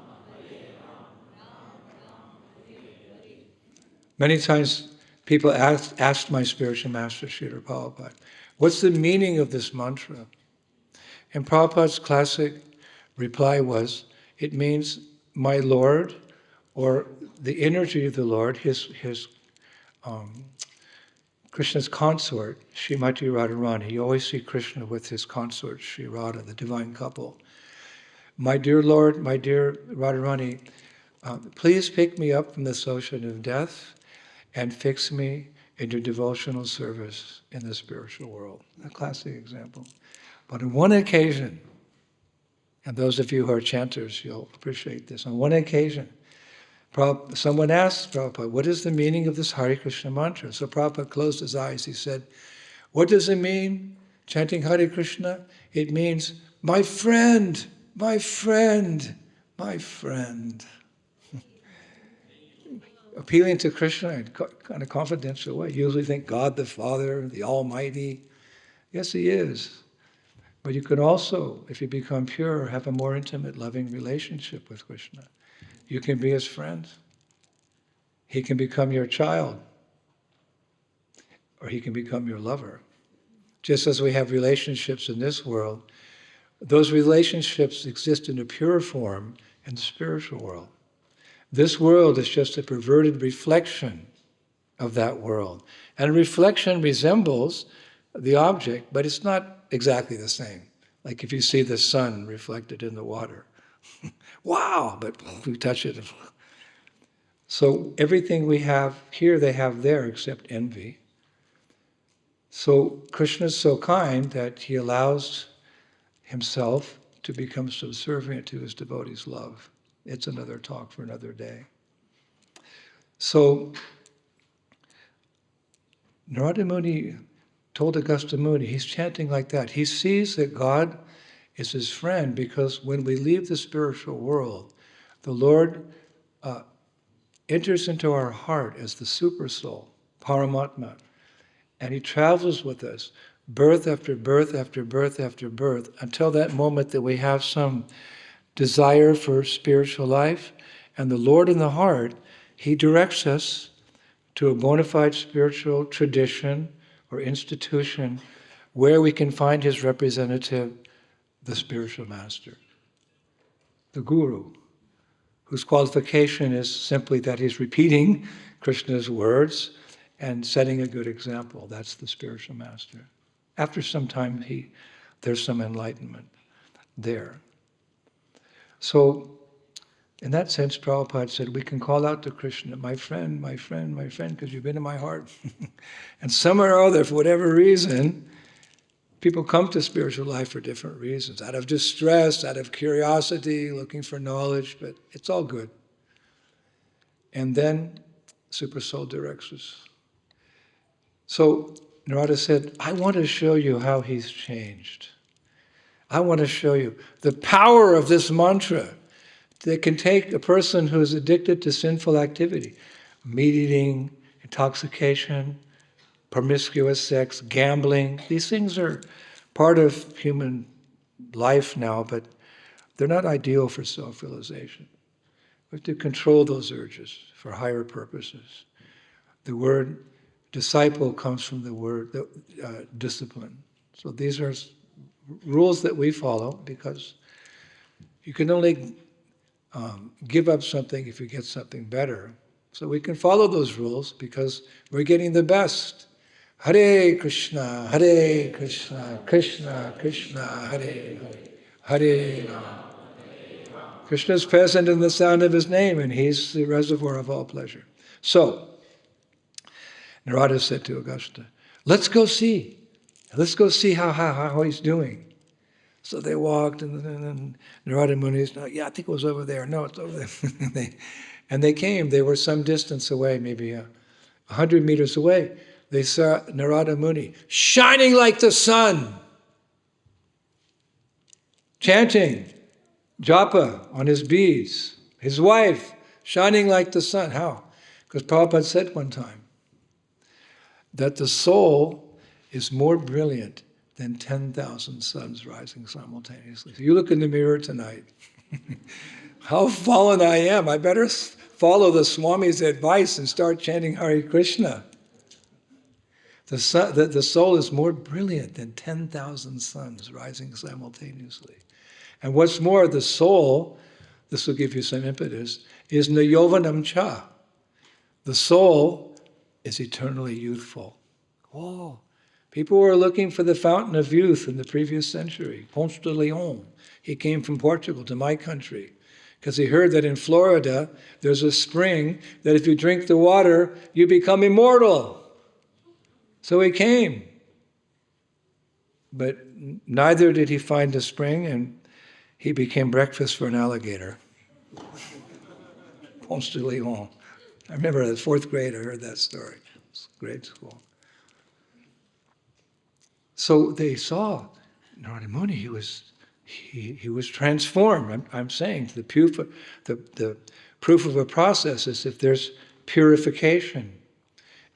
Many times people asked my spiritual master, Srila Prabhupada, what's the meaning of this mantra? And Prabhupada's classic reply was, it means my Lord, or the energy of the Lord, Krishna's consort, Srimati Radharani. You always see Krishna with his consort, Sri Radha, the divine couple. My dear Lord, my dear Radharani, Please pick me up from this ocean of death and fix me in your devotional service in the spiritual world. A classic example. But on one occasion, and those of you who are chanters, you'll appreciate this. On one occasion, someone asked Prabhupada, what is the meaning of this Hare Krishna mantra? So Prabhupada closed his eyes. He said, what does it mean, chanting Hare Krishna? It means, my friend, my friend, my friend. Appealing to Krishna in kind of confidential way. You usually think God the Father, the Almighty. Yes, He is. But you can also, if you become pure, have a more intimate, loving relationship with Krishna. You can be His friend. He can become your child. Or He can become your lover. Just as we have relationships in this world, those relationships exist in a pure form in the spiritual world. This world is just a perverted reflection of that world. And reflection resembles the object, but it's not exactly the same. Like if you see the sun reflected in the water. Wow, but we touch it. So everything we have here, they have there, except envy. So Krishna is so kind that He allows Himself to become subservient to His devotees' love. It's another talk for another day. So Narada Muni told Agastya Muni, he's chanting like that. He sees that God is his friend because when we leave the spiritual world, the Lord enters into our heart as the super soul, Paramatma, and He travels with us, birth after birth after birth after birth, until that moment that we have some desire for spiritual life. And the Lord in the heart, He directs us to a bona fide spiritual tradition or institution where we can find His representative, the spiritual master, the guru, whose qualification is simply that he's repeating Krishna's words and setting a good example. That's the spiritual master. After some time, there's some enlightenment there. So, in that sense, Prabhupada said, we can call out to Krishna, my friend, my friend, my friend, because you've been in my heart. And somewhere or other, for whatever reason, people come to spiritual life for different reasons, out of distress, out of curiosity, looking for knowledge, but it's all good. And then Super Soul directs us. So Narada said, I want to show you how he's changed. I want to show you the power of this mantra that can take a person who is addicted to sinful activity, meat eating, intoxication, promiscuous sex, gambling. These things are part of human life now, but they're not ideal for self-realization. We have to control those urges for higher purposes. The word disciple comes from the word discipline. So these are rules that we follow because you can only give up something if you get something better. So we can follow those rules because we're getting the best. Hare Krishna, Krishna Krishna, Hare Hare, Hare Rama. Krishna is present in the sound of His name, and He's the reservoir of all pleasure. So, Narada said to Agastya, let's go see how he's doing. So they walked, and Narada Muni said, yeah, I think it was over there. No, it's over there. And they came. They were some distance away, maybe 100 meters away. They saw Narada Muni shining like the sun, chanting japa on his beads. His wife shining like the sun. How? Because Prabhupada said one time that the soul is more brilliant than 10,000 suns rising simultaneously. So you look in the mirror tonight. How fallen I am. I better follow the Swami's advice and start chanting Hare Krishna. The soul is more brilliant than 10,000 suns rising simultaneously. And what's more, the soul, this will give you some impetus, is nayovanam cha. The soul is eternally youthful. Oh, people were looking for the fountain of youth in the previous century. Ponce de Leon, he came from Portugal to my country because he heard that in Florida there's a spring that if you drink the water, you become immortal. So he came. But neither did he find the spring, and he became breakfast for an alligator. Ponce de Leon. I remember in the 4th grade I heard that story. It was grade school. So they saw Narada Muni, he was transformed. I'm saying the proof of a process is if there's purification.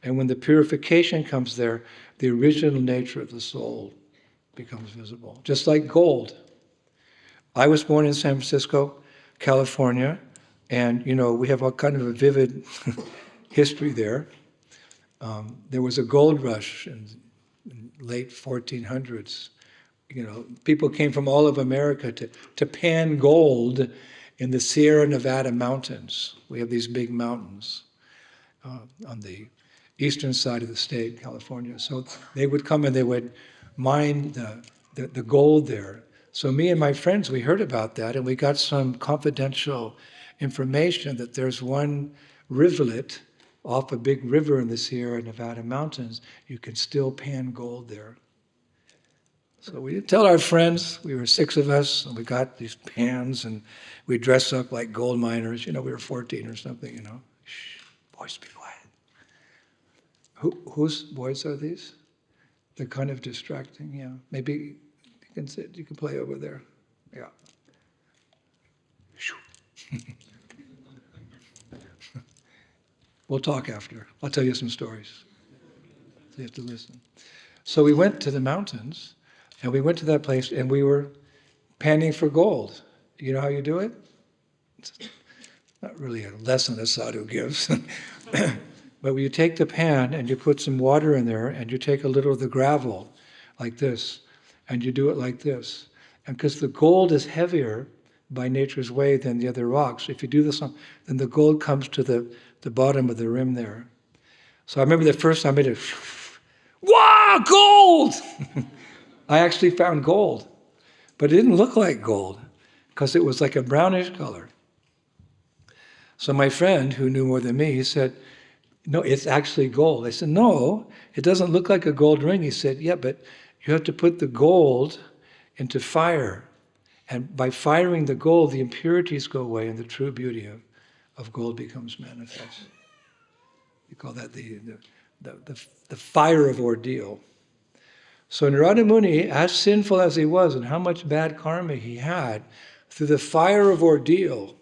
And when the purification comes there, the original nature of the soul becomes visible. Just like gold. I was born in San Francisco, California, and we have all kind of a vivid history there. There was a gold rush in late 1400s. People came from all of America to pan gold in the Sierra Nevada mountains. We have these big mountains on the eastern side of the state, California. So they would come and they would mine the gold there. So me and my friends, we heard about that, and we got some confidential information that there's one rivulet off a big river in the Sierra Nevada mountains. You can still pan gold there. So we tell our friends, we were 6 of us, and we got these pans, and we dress up like gold miners. We were 14 or something, Shh, boys, be quiet. Whose boys are these? They're kind of distracting, yeah. Maybe you can sit, you can play over there. Yeah. We'll talk after. I'll tell you some stories. So you have to listen. So we went to the mountains, and we went to that place, and we were panning for gold. You know how you do it? It's not really a lesson that Sadhu gives. But you take the pan, and you put some water in there, and you take a little of the gravel, like this, and you do it like this. And because the gold is heavier by nature's way than the other rocks, if you do this, then the gold comes to the bottom of the rim there. So I remember the first time I made it, wow, gold! I actually found gold. But it didn't look like gold, because it was like a brownish color. So my friend, who knew more than me, he said, no, it's actually gold. I said, no, it doesn't look like a gold ring. He said, yeah, but you have to put the gold into fire. And by firing the gold, the impurities go away and the true beauty of gold becomes manifest. We call that the fire of ordeal. So Narada Muni, as sinful as he was and how much bad karma he had, through the fire of ordeal,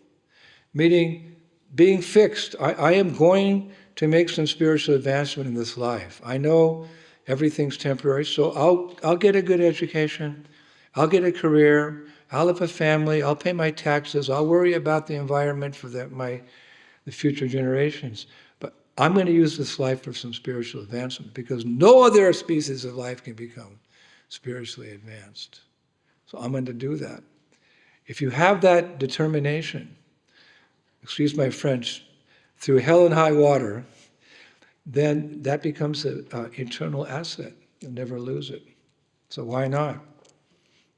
meaning being fixed, I am going to make some spiritual advancement in this life. I know everything's temporary, so I'll get a good education, I'll get a career, I'll have a family, I'll pay my taxes, I'll worry about the environment for the future generations. But I'm going to use this life for some spiritual advancement, because no other species of life can become spiritually advanced. So I'm going to do that. If you have that determination, excuse my French, through hell and high water, then that becomes an eternal asset. You'll never lose it. So why not?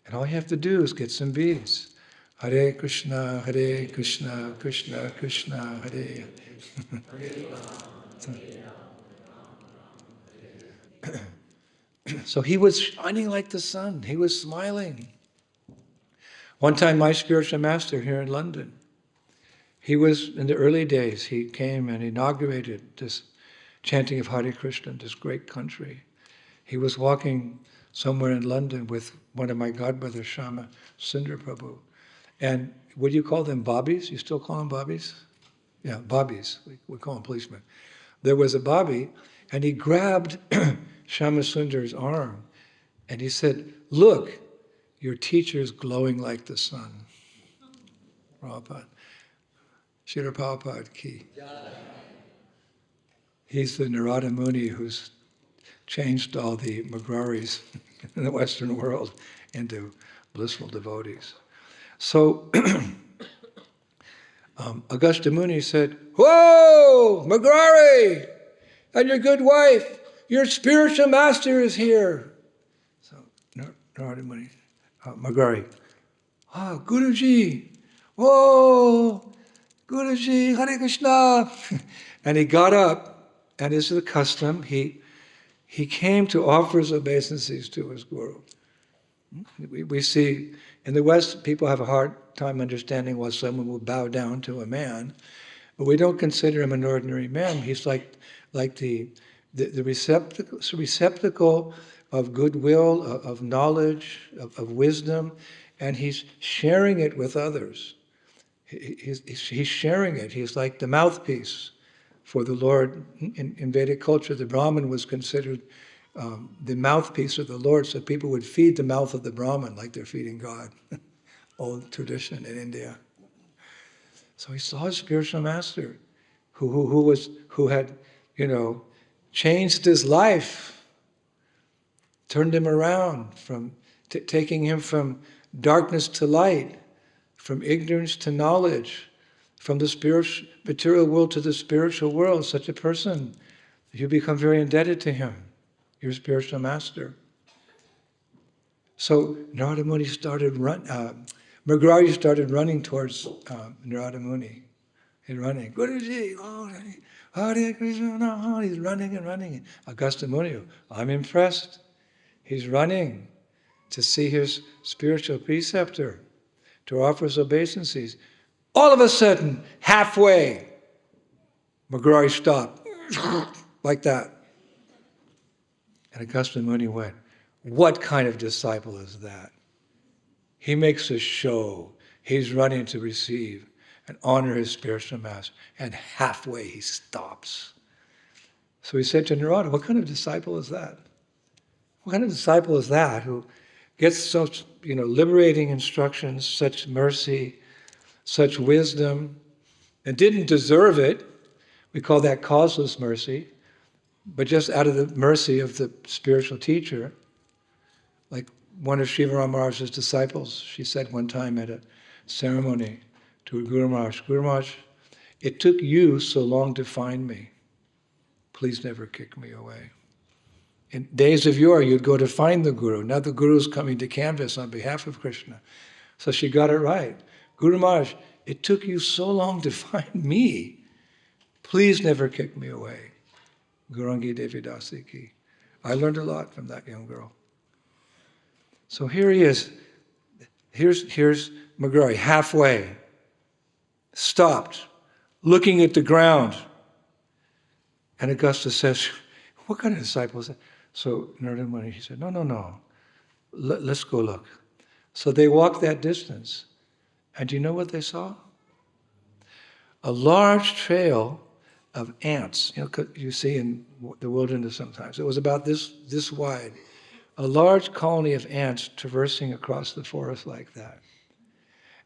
And all you have to do is get some beads. Hare Krishna, Krishna Krishna, Hare. So he was shining like the sun. He was smiling. One time my spiritual master here in London, he was, in the early days, he came and inaugurated this chanting of Hare Krishna in this great country. He was walking somewhere in London with one of my godbrothers, Shama Sundar Prabhu. And what do you call them, bobbies? You still call them bobbies? Yeah, bobbies. We call them policemen. There was a bobby, and he grabbed Shama Sundar's arm, and he said, look, your teacher's glowing like the sun. Prabhupada. Srila Prabhupada ki. He's the Narada Muni who's changed all the Magraris in the Western world into blissful devotees. So Agastya Muni said, whoa, Magrari, and your good wife, your spiritual master is here. So Narada Muni, Magrari, Guruji, "Whoa, Guruji, Hare Krishna." And he got up, and as is the custom, he came to offer his obeisances to his guru. We see, in the West, people have a hard time understanding why someone will bow down to a man, but we don't consider him an ordinary man. He's like the receptacle of goodwill, of knowledge, of wisdom, and he's sharing it with others. He's sharing it. He's like the mouthpiece for the Lord. In Vedic culture, the Brahmin was considered the mouthpiece of the Lord, so people would feed the mouth of the Brahmin like they're feeding God. Old tradition in India. So he saw his spiritual master, who had, changed his life, turned him around from taking him from darkness to light, from ignorance to knowledge, from the material world to the spiritual world. Such a person, you become very indebted to him, your spiritual master. So Narada Muni Mrigarhi started running towards Narada Muni. He's running, Guruji, oh, Hare Krishna, he's running and running. Augusta Muni, I'm impressed. He's running to see his spiritual preceptor, to offer his obeisances. All of a sudden, halfway, Mrigarhi stopped, like that. And Augusta Muni went, what kind of disciple is that? He makes a show. He's running to receive and honor his spiritual master. And halfway he stops. So he said to Narada, what kind of disciple is that? What kind of disciple is that who gets such, liberating instructions, such mercy, such wisdom, and didn't deserve it? We call that causeless mercy, but just out of the mercy of the spiritual teacher. Like one of Shiva Maharaj's disciples, she said one time at a ceremony to Guru Maharaj, it took you so long to find me. Please never kick me away. In days of yore, you'd go to find the Guru. Now the Guru's coming to canvas on behalf of Krishna. So she got it right. Guru Maharaj, it took you so long to find me. Please never kick me away. Gaurangi Devi Dasi ki. I learned a lot from that young girl. So here he is. Here's Mrigarhi, halfway, stopped, looking at the ground. And Augusta says, what kind of disciple is that? So Narada Muni, he said, no. Let's go look. So they walked that distance. And do you know what they saw? A large trail of ants. You see in the wilderness sometimes. It was about this wide. A large colony of ants traversing across the forest like that.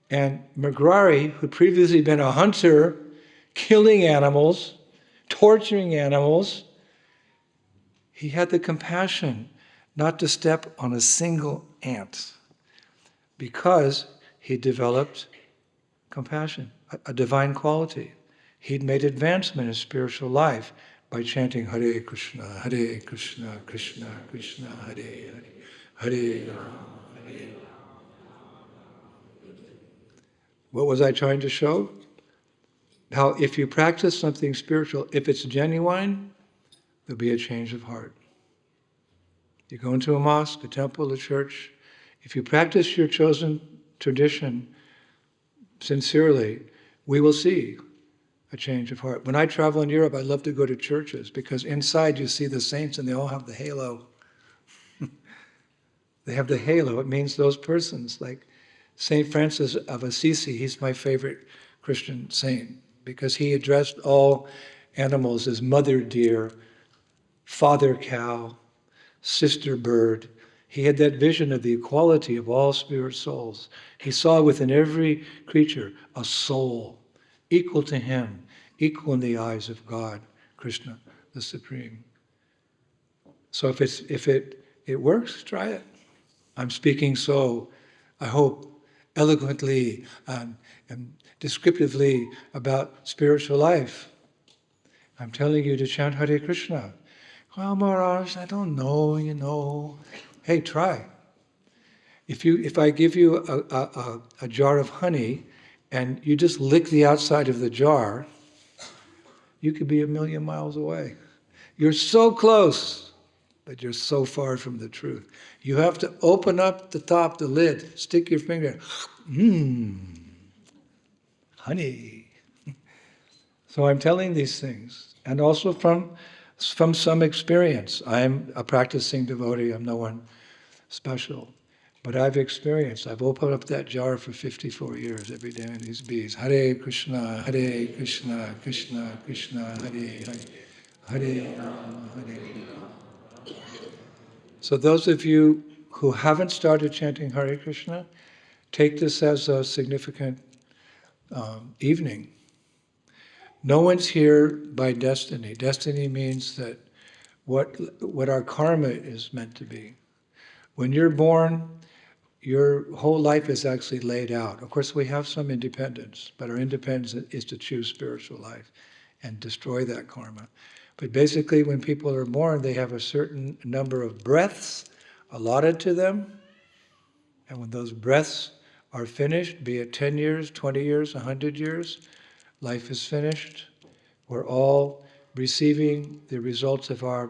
And Mrigarhi, who'd previously been a hunter, killing animals, torturing animals, he had the compassion not to step on a single ant because he developed compassion, a divine quality. He'd made advancement in spiritual life by chanting Hare Krishna, Krishna Krishna, Hare Hare, Hare Rama, Hare Rama. What was I trying to show? How if you practice something spiritual, if it's genuine, there'll be a change of heart. You go into a mosque, a temple, a church, if you practice your chosen tradition sincerely, we will see a change of heart. When I travel in Europe, I love to go to churches because inside you see the saints and they all have the halo. They have the halo. It means those persons, like St. Francis of Assisi, he's my favorite Christian saint because he addressed all animals as mother deer, father cow, sister bird. He had that vision of the equality of all spirit souls. He saw within every creature a soul equal to him, equal in the eyes of God, Krishna, the Supreme. So if it works, try it. I'm speaking so, I hope, eloquently and descriptively about spiritual life. I'm telling you to chant Hare Krishna. Well, Maharaj, I don't know, Hey, try. If I give you a jar of honey and you just lick the outside of the jar, you could be 1,000,000 miles away. You're so close, but you're so far from the truth. You have to open up the top, the lid, stick your finger, honey. So I'm telling these things, and also from some experience. I'm a practicing devotee, I'm no one special. But I've experienced, I've opened up that jar for 54 years, every day in these beads. Hare Krishna, Krishna Krishna, Hare Hare, Hare Rama, Hare Rama. So those of you who haven't started chanting Hare Krishna, take this as a significant evening. No one's here by destiny. Destiny means that what our karma is meant to be. When you're born, your whole life is actually laid out. Of course, we have some independence, but our independence is to choose spiritual life and destroy that karma. But basically, when people are born, they have a certain number of breaths allotted to them. And when those breaths are finished, be it 10 years, 20 years, 100 years, life is finished. We're all receiving the results of our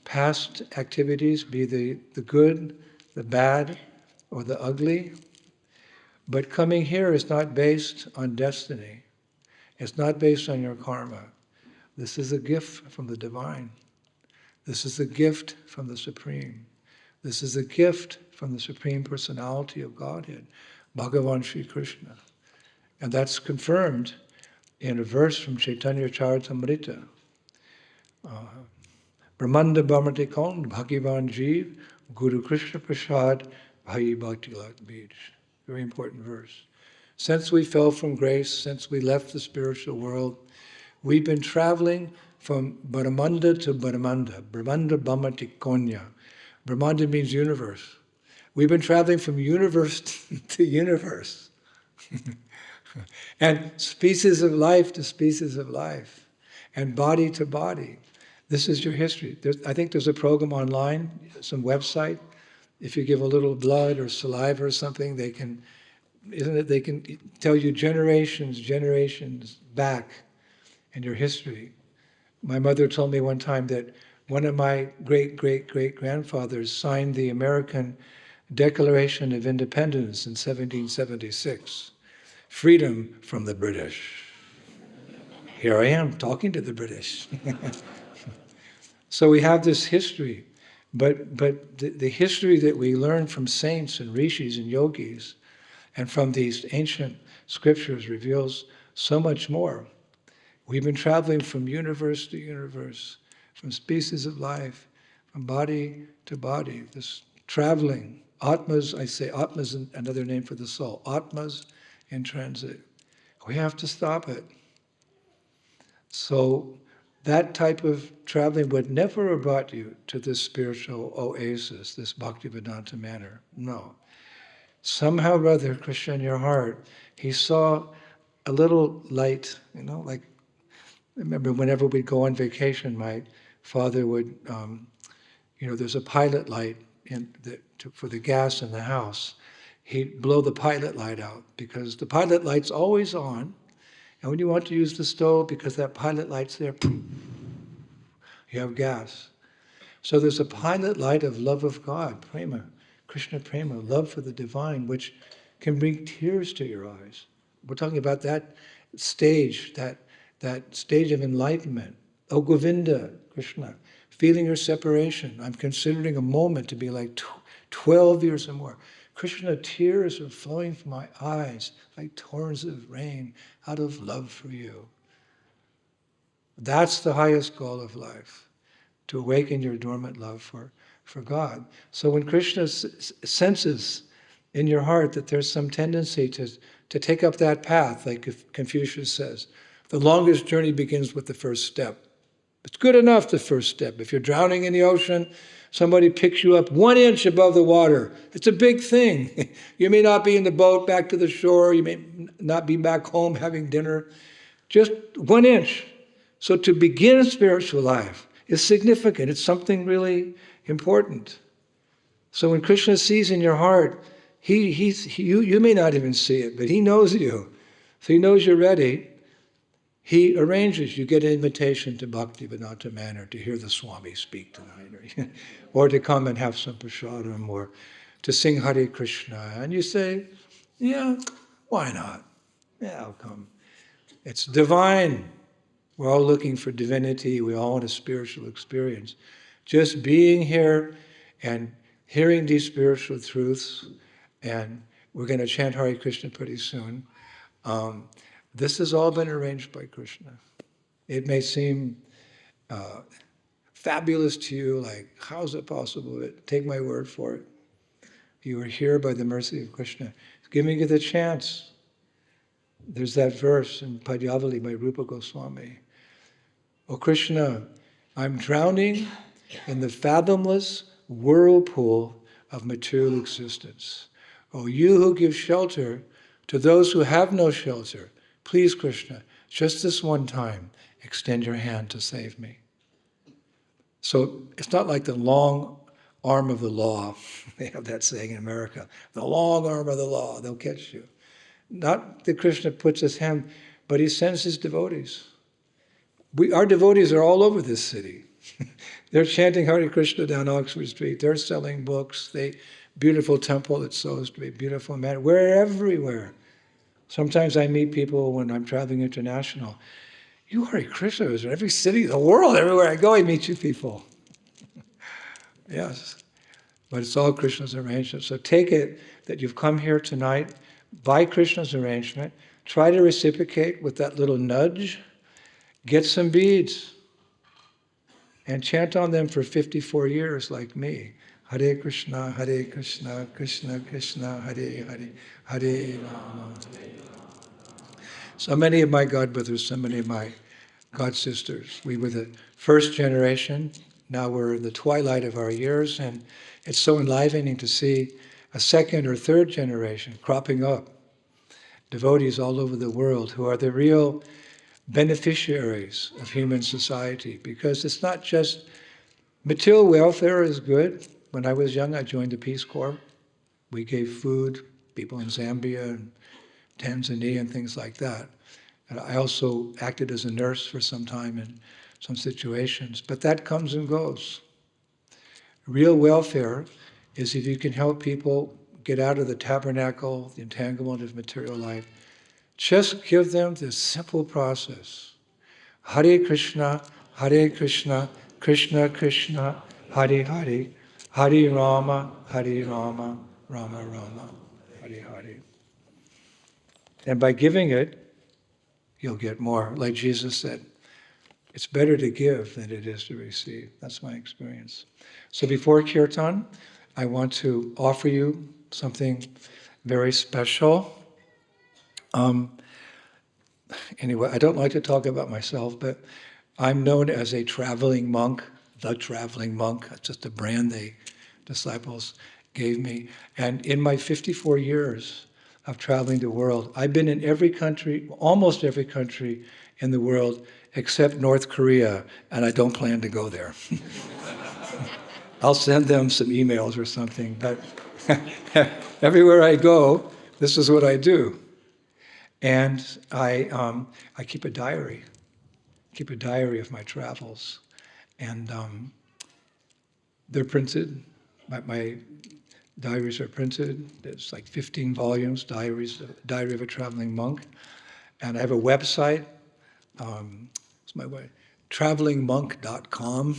past activities, be the good, the bad, or the ugly. But coming here is not based on destiny. It's not based on your karma. This is a gift from the divine. This is a gift from the Supreme. This is a gift from the Supreme Personality of Godhead, Bhagavan Sri Krishna. And that's confirmed in a verse from Chaitanya Charitamrita. Brahmanda Bhamati Kaun Bhagavan Jeev Guru Krishna Prasad Bhai Bhakti Lat Bij. Very important verse. Since we fell from grace, since we left the spiritual world, we've been traveling from Brahmanda to Brahmanda. Brahmanda Bhamati Konya. Brahmanda means universe. We've been traveling from universe to universe. And species of life to species of life. And body to body. This is your history. I think there's a program online, some website. If you give a little blood or saliva or something, they can tell you generations back in your history. My mother told me one time that one of my great-great-great-grandfathers signed the American Declaration of Independence in 1776. Freedom from the British. Here I am talking to the British. So we have this history, but the history that we learn from saints and rishis and yogis and from these ancient scriptures reveals so much more. We've been traveling from universe to universe, from species of life, from body to body, this traveling. Atmas, I say Atmas is another name for the soul. Atmas in transit. We have to stop it. So that type of traveling would never have brought you to this spiritual oasis, this Bhaktivedanta Manor. No. Somehow or other, Krishna in your heart, he saw a little light, like, I remember whenever we'd go on vacation, my father would, there's a pilot light for the gas in the house. He'd blow the pilot light out because the pilot light's always on. And when you want to use the stove, because that pilot light's there, you have gas. So there's a pilot light of love of God, prema, Krishna prema, love for the divine, which can bring tears to your eyes. We're talking about that stage, that stage of enlightenment. Oh, Govinda, Krishna, feeling your separation. I'm considering a moment to be like 12 years or more. Krishna, tears are flowing from my eyes like torrents of rain out of love for you. That's the highest goal of life, to awaken your dormant love for God. So when Krishna senses in your heart that there's some tendency to take up that path, like Confucius says, the longest journey begins with the first step. It's good enough, the first step. If you're drowning in the ocean, somebody picks you up 1 inch above the water. It's a big thing. You may not be in the boat back to the shore. You may not be back home having dinner. Just 1 inch. So to begin spiritual life is significant. It's something really important. So when Krishna sees in your heart, you may not even see it, but he knows you. So he knows you're ready. He arranges, you get an invitation to Bhaktivedanta Manor to hear the Swami speak tonight, or to come and have some prasadam, or to sing Hare Krishna. And you say, yeah, why not? Yeah, I'll come. It's divine. We're all looking for divinity. We all want a spiritual experience. Just being here and hearing these spiritual truths, and we're going to chant Hare Krishna pretty soon. This has all been arranged by Krishna. It may seem fabulous to you, like, how is it possible? But take my word for it. You are here by the mercy of Krishna. He's giving you the chance. There's that verse in Padyavali by Rupa Goswami. O Krishna, I'm drowning in the fathomless whirlpool of material existence. O you who give shelter to those who have no shelter, please, Krishna, just this one time, extend your hand to save me. So it's not like the long arm of the law. They have that saying in America, the long arm of the law, they'll catch you. Not that Krishna puts his hand, but he sends his devotees. Our devotees are all over this city. They're chanting Hare Krishna down Oxford Street. They're selling books. Beautiful temple that shows to be beautiful man. We're everywhere. Sometimes I meet people when I'm traveling international. You Hare Krishna is in every city in the world. Everywhere I go, I meet you people. Yes. But it's all Krishna's arrangement. So take it that you've come here tonight by Krishna's arrangement. Try to reciprocate with that little nudge. Get some beads and chant on them for 54 years like me. Hare Krishna, Krishna Krishna, Hare Hare, Hare Rama. So many of my God brothers, so many of my God sisters, we were the first generation. Now we're in the twilight of our years, and it's so enlivening to see a second or third generation cropping up. Devotees all over the world who are the real beneficiaries of human society, because it's not just material welfare is good. When I was young, I joined the Peace Corps. We gave food, people in Zambia and Tanzania and things like that. And I also acted as a nurse for some time in some situations, but that comes and goes. Real welfare is if you can help people get out of the tabernacle, the entanglement of material life. Just give them this simple process. Hare Krishna, Krishna Krishna, Hare Hare, Hare Rama, Rama Rama, Hare Hare. And by giving it, you'll get more. Like Jesus said, it's better to give than it is to receive. That's my experience. So before Kirtan, I want to offer you something very special. Anyway, I don't like to talk about myself, but I'm known as a traveling monk, the traveling monk. That's just a brand the disciples gave me. And in my 54 years of traveling the world, I've been in every country, almost every country in the world, except North Korea, and I don't plan to go there. I'll send them some emails or something, but everywhere I go, this is what I do. And I keep a diary of my travels. And they're printed. My diaries are printed. It's like 15 volumes, Diary of a Traveling Monk. And I have a website. It's my way, travelingmonk.com.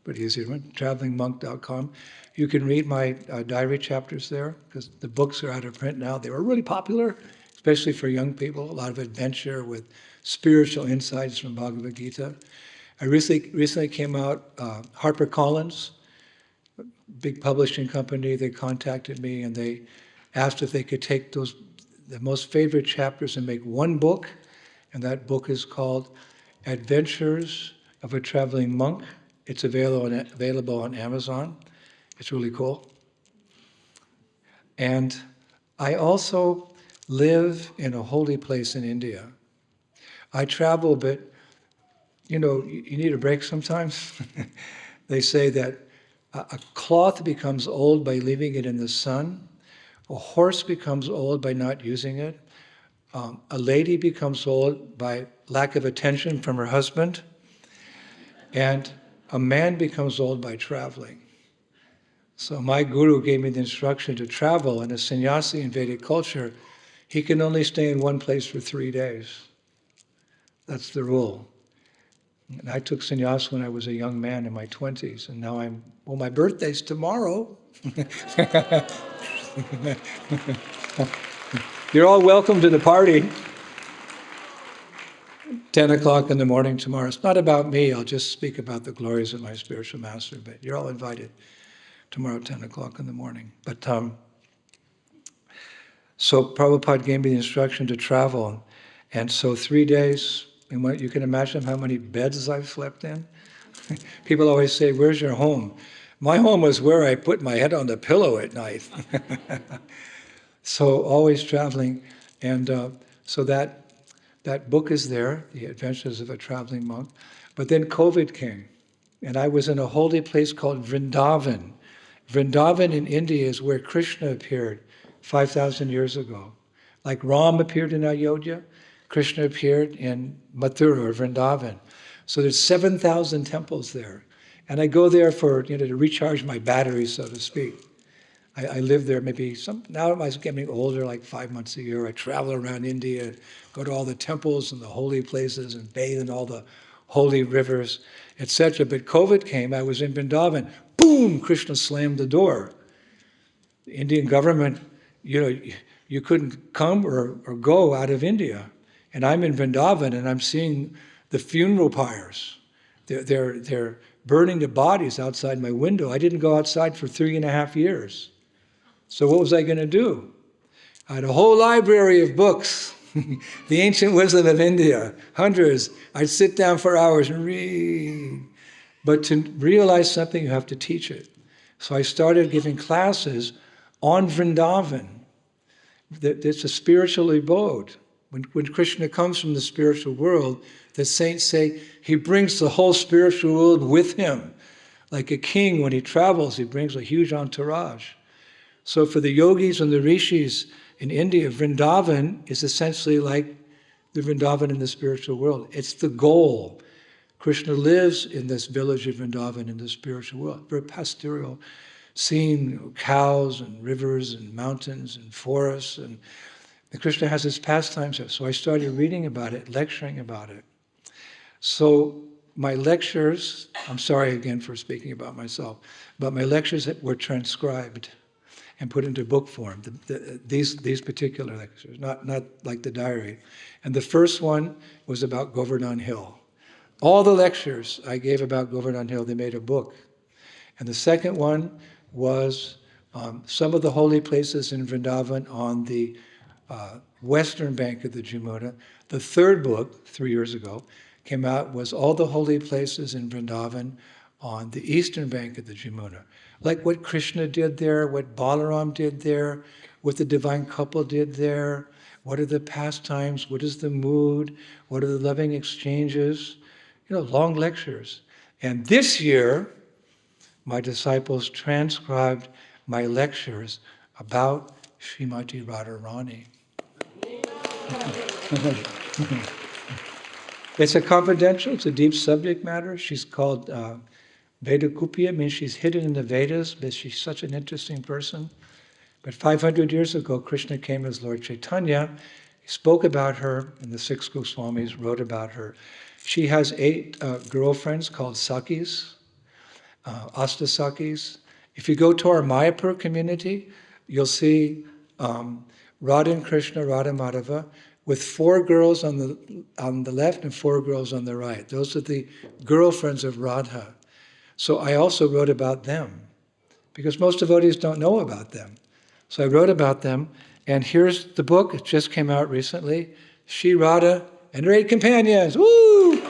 Pretty easy to run, travelingmonk.com. You can read my diary chapters there, because the books are out of print now. They were really popular, especially for young people, a lot of adventure with spiritual insights from Bhagavad Gita. I recently came out, HarperCollins, big publishing company, they contacted me and they asked if they could take the most favorite chapters and make one book, and that book is called Adventures of a Traveling Monk. It's available on Amazon. It's really cool. And I also live in a holy place in India. I travel, but you need a break sometimes. They say that a cloth becomes old by leaving it in the sun. A horse becomes old by not using it. a lady becomes old by lack of attention from her husband, and a man becomes old by traveling. So my guru gave me the instruction to travel, and a sannyasi in Vedic culture, he can only stay in one place for 3 days. That's the rule. And I took sannyas when I was a young man in my 20s, and now my birthday's tomorrow. You're all welcome to the party. 10 o'clock in the morning tomorrow. It's not about me. I'll just speak about the glories of my spiritual master. But you're all invited tomorrow, 10 o'clock in the morning. But so Prabhupada gave me the instruction to travel. And so 3 days, and you can imagine how many beds I've slept in. People always say, where's your home? My home was where I put my head on the pillow at night. So always traveling. And so that book is there, The Adventures of a Traveling Monk. But then COVID came, and I was in a holy place called Vrindavan. Vrindavan in India is where Krishna appeared 5,000 years ago. Like Ram appeared in Ayodhya, Krishna appeared in Mathura or Vrindavan. So there's 7,000 temples there. And I go there to recharge my batteries, so to speak. I live there now I'm getting older, like 5 months a year. I travel around India, go to all the temples and the holy places and bathe in all the holy rivers, etc. But COVID came, I was in Vrindavan, boom, Krishna slammed the door. The Indian government, you couldn't come or go out of India. And I'm in Vrindavan and I'm seeing the funeral pyres. They're burning the bodies outside my window. I didn't go outside for 3.5 years. So what was I going to do? I had a whole library of books, the ancient wisdom of India, hundreds. I'd sit down for hours and read. But to realize something, you have to teach it. So I started giving classes on Vrindavan. It's a spiritual abode. When Krishna comes from the spiritual world, the saints say he brings the whole spiritual world with him. Like a king, when he travels, he brings a huge entourage. So for the yogis and the rishis in India, Vrindavan is essentially like the Vrindavan in the spiritual world. It's the goal. Krishna lives in this village of Vrindavan in the spiritual world. Very pastoral, seeing cows and rivers and mountains and forests. And Krishna has his pastimes there. So I started reading about it, lecturing about it. So my lectures, I'm sorry again for speaking about myself, but my lectures were transcribed and put into book form, these particular lectures, not like the diary. And the first one was about Govardhan Hill. All the lectures I gave about Govardhan Hill, they made a book. And the second one was some of the holy places in Vrindavan on the western bank of the Jamuna. The third book, 3 years ago, came out, was all the holy places in Vrindavan on the eastern bank of the Jamuna. Like what Krishna did there, what Balaram did there, what the divine couple did there, what are the pastimes, what is the mood, what are the loving exchanges, long lectures. And this year, my disciples transcribed my lectures about Srimati Radharani. It's a confidential, it's a deep subject matter. She's called Vedakupya, means she's hidden in the Vedas, but she's such an interesting person. But 500 years ago, Krishna came as Lord Chaitanya. He spoke about her, and the 6 Goswamis wrote about her. She has 8 girlfriends called Sakis, Asta Sakis. If you go to our Mayapur community, you'll see Radha and Krishna, Radha Madhava, with 4 girls on the left and 4 girls on the right. Those are the girlfriends of Radha. So I also wrote about them, because most devotees don't know about them. So I wrote about them, and here's the book. It just came out recently. Shri Radha and her 8 companions. Woo!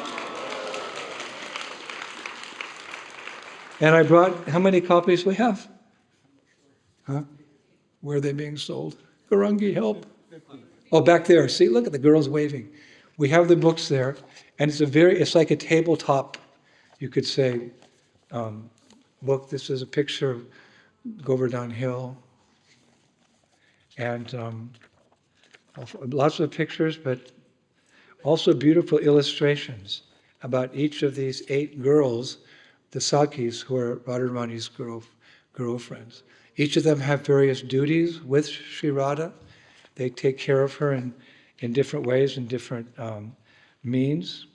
And I brought, how many copies we have? Huh? Where are they being sold? Garangi, help. Oh, back there. See, look at the girls waving. We have the books there, and it's like a tabletop, you could say, book. This is a picture of Govardhan Hill. And Lots of pictures, but also beautiful illustrations about each of these 8 girls, the Sakis, who are Radharani's girlfriends. Each of them have various duties with Sri Radha. They take care of her in different ways, in different means.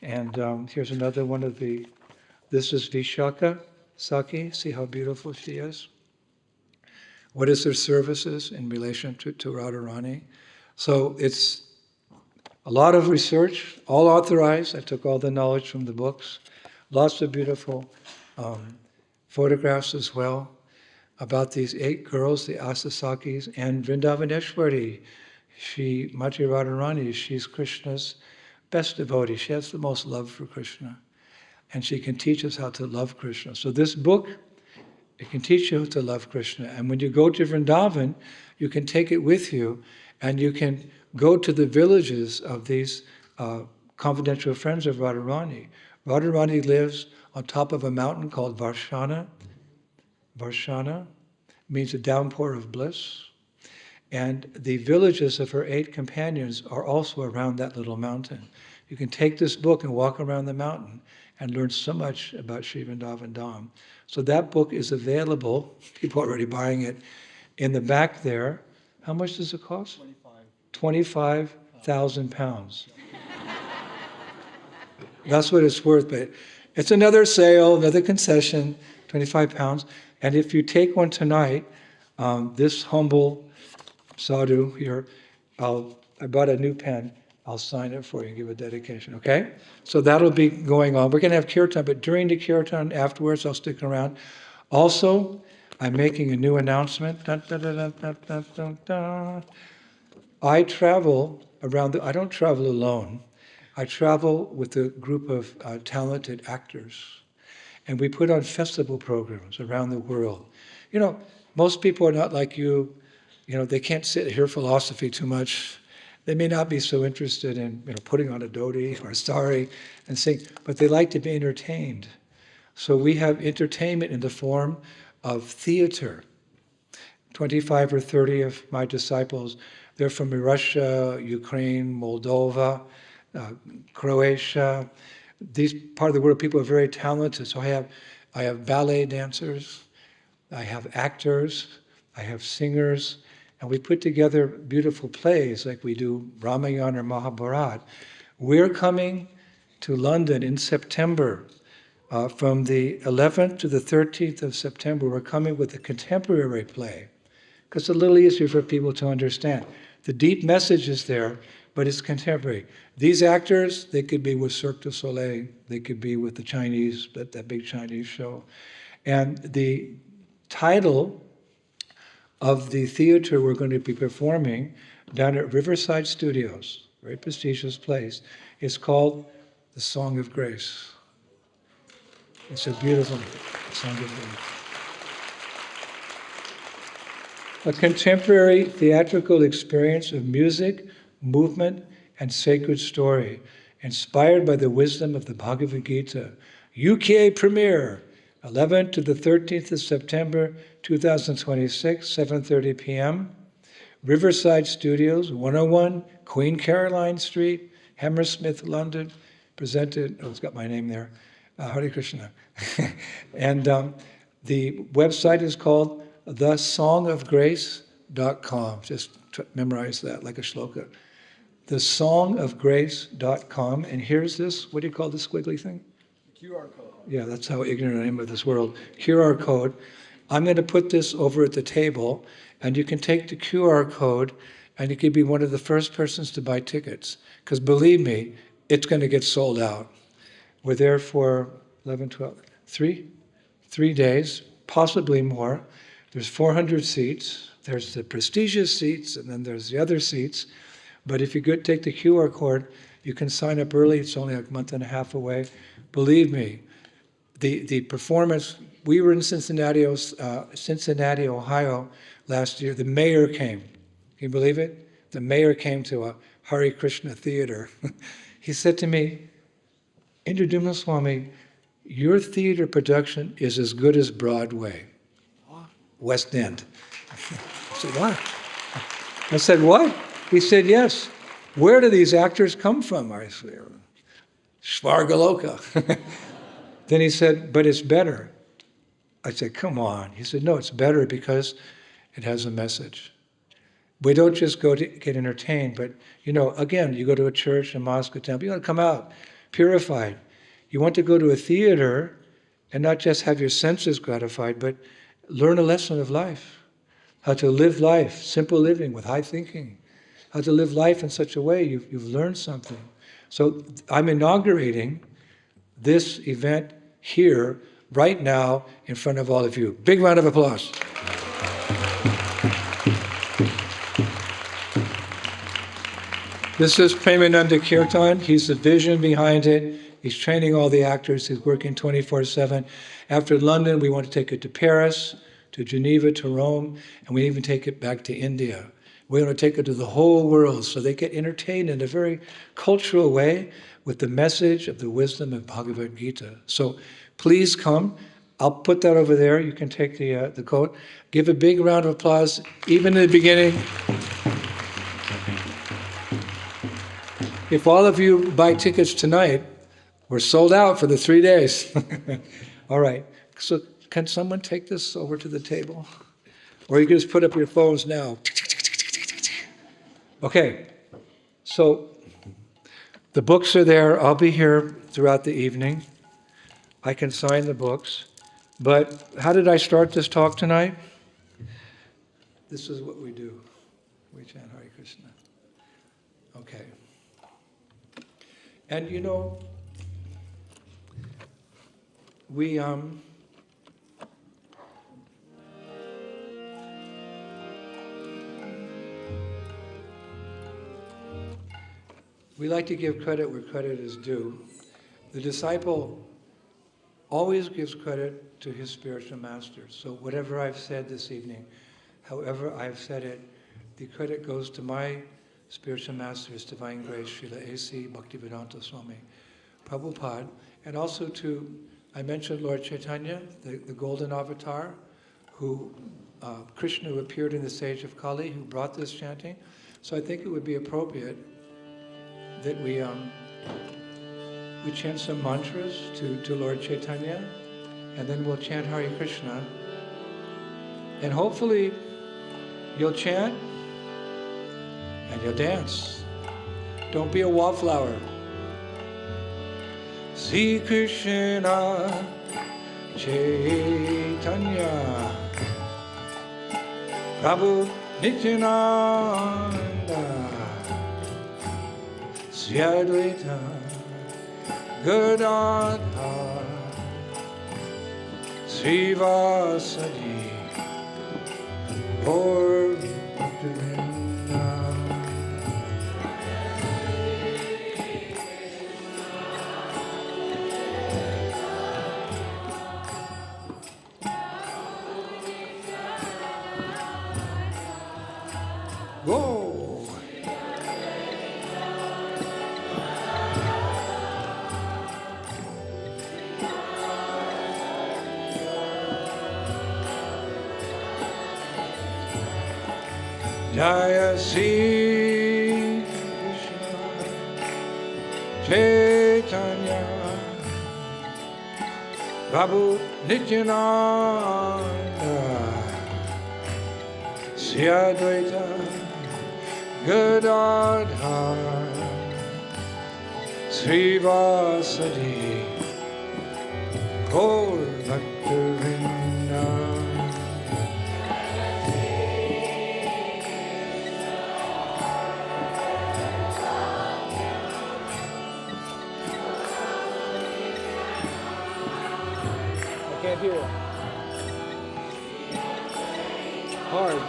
And here's another one of this is Vishaka Saki. See how beautiful she is? What is her services in relation to Radharani? So it's a lot of research, all authorized. I took all the knowledge from the books. Lots of beautiful photographs as well about these 8 girls, the Asasakis, and Vrindavaneshwari. Mati Radharani, she's Krishna's best devotee. She has the most love for Krishna. And she can teach us how to love Krishna. So this book, it can teach you how to love Krishna. And when you go to Vrindavan, you can take it with you, and you can go to the villages of these confidential friends of Radharani. Radharani lives on top of a mountain called Varshana. Varshana means a downpour of bliss. And the villages of her 8 companions are also around that little mountain. You can take this book and walk around the mountain and learn so much about Sri Vrindavan Dham. So that book is available, people are already buying it, in the back there. How much does it cost? 25,000 pounds. That's what it's worth, but it's another sale, another concession, 25 pounds. And if you take one tonight, this humble Sadhu here, I bought a new pen. I'll sign it for you and give a dedication, okay? So that'll be going on. We're going to have kirtan, but during the kirtan, afterwards, I'll stick around. Also, I'm making a new announcement. Dun, dun, dun, dun, dun, dun, dun, dun. I travel around, I don't travel alone. I travel with a group of talented actors. And we put on festival programs around the world. You know, most people are not like you. You know, they can't sit hear philosophy too much. They may not be so interested in, putting on a dhoti or a sari and sing, but they like to be entertained. So we have entertainment in the form of theater. 25 or 30 of my disciples, they're from Russia, Ukraine, Moldova, Croatia. These part of the world, people are very talented. So I have ballet dancers, I have actors, I have singers, and we put together beautiful plays like we do Ramayana or Mahabharata. We're coming to London in September. From the 11th to the 13th of September, we're coming with a contemporary play, because it's a little easier for people to understand. The deep message is there, but it's contemporary. These actors, they could be with Cirque du Soleil, they could be with the Chinese, that big Chinese show. And the title of the theater we're going to be performing down at Riverside Studios, very prestigious place, is called The Song of Grace. It's a beautiful song of grace. A contemporary theatrical experience of music, movement, and sacred story, inspired by the wisdom of the Bhagavad Gita. UK premiere, 11th to the 13th of September 2026, 7:30 p.m. Riverside Studios, 101 Queen Caroline Street, Hammersmith, London. Presented, it's got my name there, Hare Krishna. And the website is called thesongofgrace.com. Just memorize that like a shloka. Thesongofgrace.com. And here's this, what do you call this squiggly thing? QR code. Yeah, that's how ignorant I am of this world. QR code. I'm going to put this over at the table, and you can take the QR code, and you can be one of the first persons to buy tickets. Because believe me, it's going to get sold out. We're there for 11, 12, 3 days, possibly more. There's 400 seats. There's the prestigious seats, and then there's the other seats. But if you take the QR code, you can sign up early. It's only a month and a half away. Believe me, the performance, we were in Cincinnati, Ohio last year. The mayor came. Can you believe it? The mayor came to a Hare Krishna theater. He said to me, Indradyumna Swami, your theater production is as good as Broadway. West End. I said, what? I said, what? He said, yes. Where do these actors come from? I said, Svargaloka. Then he said, but it's better. I said, come on. He said, no, it's better because it has a message. We don't just go to get entertained, but, again, you go to a church, a mosque, a temple, you want to come out purified. You want to go to a theater and not just have your senses gratified, but learn a lesson of life. How to live life, simple living with high thinking. How to live life in such a way you've learned something. So I'm inaugurating this event here, right now, in front of all of you. Big round of applause. This is Premananda Kirtan. He's the vision behind it. He's training all the actors. He's working 24/7. After London, we want to take it to Paris, to Geneva, to Rome, and we even take it back to India. We want to take it to the whole world so they get entertained in a very cultural way with the message of the wisdom of Bhagavad Gita. So please come. I'll put that over there. You can take the coat. Give a big round of applause, even in the beginning. If all of you buy tickets tonight, we're sold out for the 3 days. All right. So can someone take this over to the table? Or you can just put up your phones now. Okay. So the books are there. I'll be here throughout the evening. I can sign the books. But how did I start this talk tonight? This is what we do. We chant Hare Krishna. Okay. And we like to give credit where credit is due. The disciple always gives credit to his spiritual master. So whatever I've said this evening, however I've said it, the credit goes to my spiritual master, His Divine Grace, Srila A.C. Bhaktivedanta Swami Prabhupada, and also to, I mentioned Lord Chaitanya, the golden avatar, who Krishna who appeared in the stage of Kali, who brought this chanting. So I think it would be appropriate that we chant some mantras to Lord Chaitanya, and then we'll chant Hare Krishna. And hopefully you'll chant and you'll dance. Don't be a wallflower. Sri Krishna Chaitanya Prabhu Nityananda Sri Advaita Gadadhar Sri Vasadi Gaur Bhaktivedanta. Go! Jaya Sri Krishna Chaitanya Prabhu Nityananda Sri Advaita Gadadhar Sri Vasadi Gaur Bhaktivedanta. I can't hear it. Hard.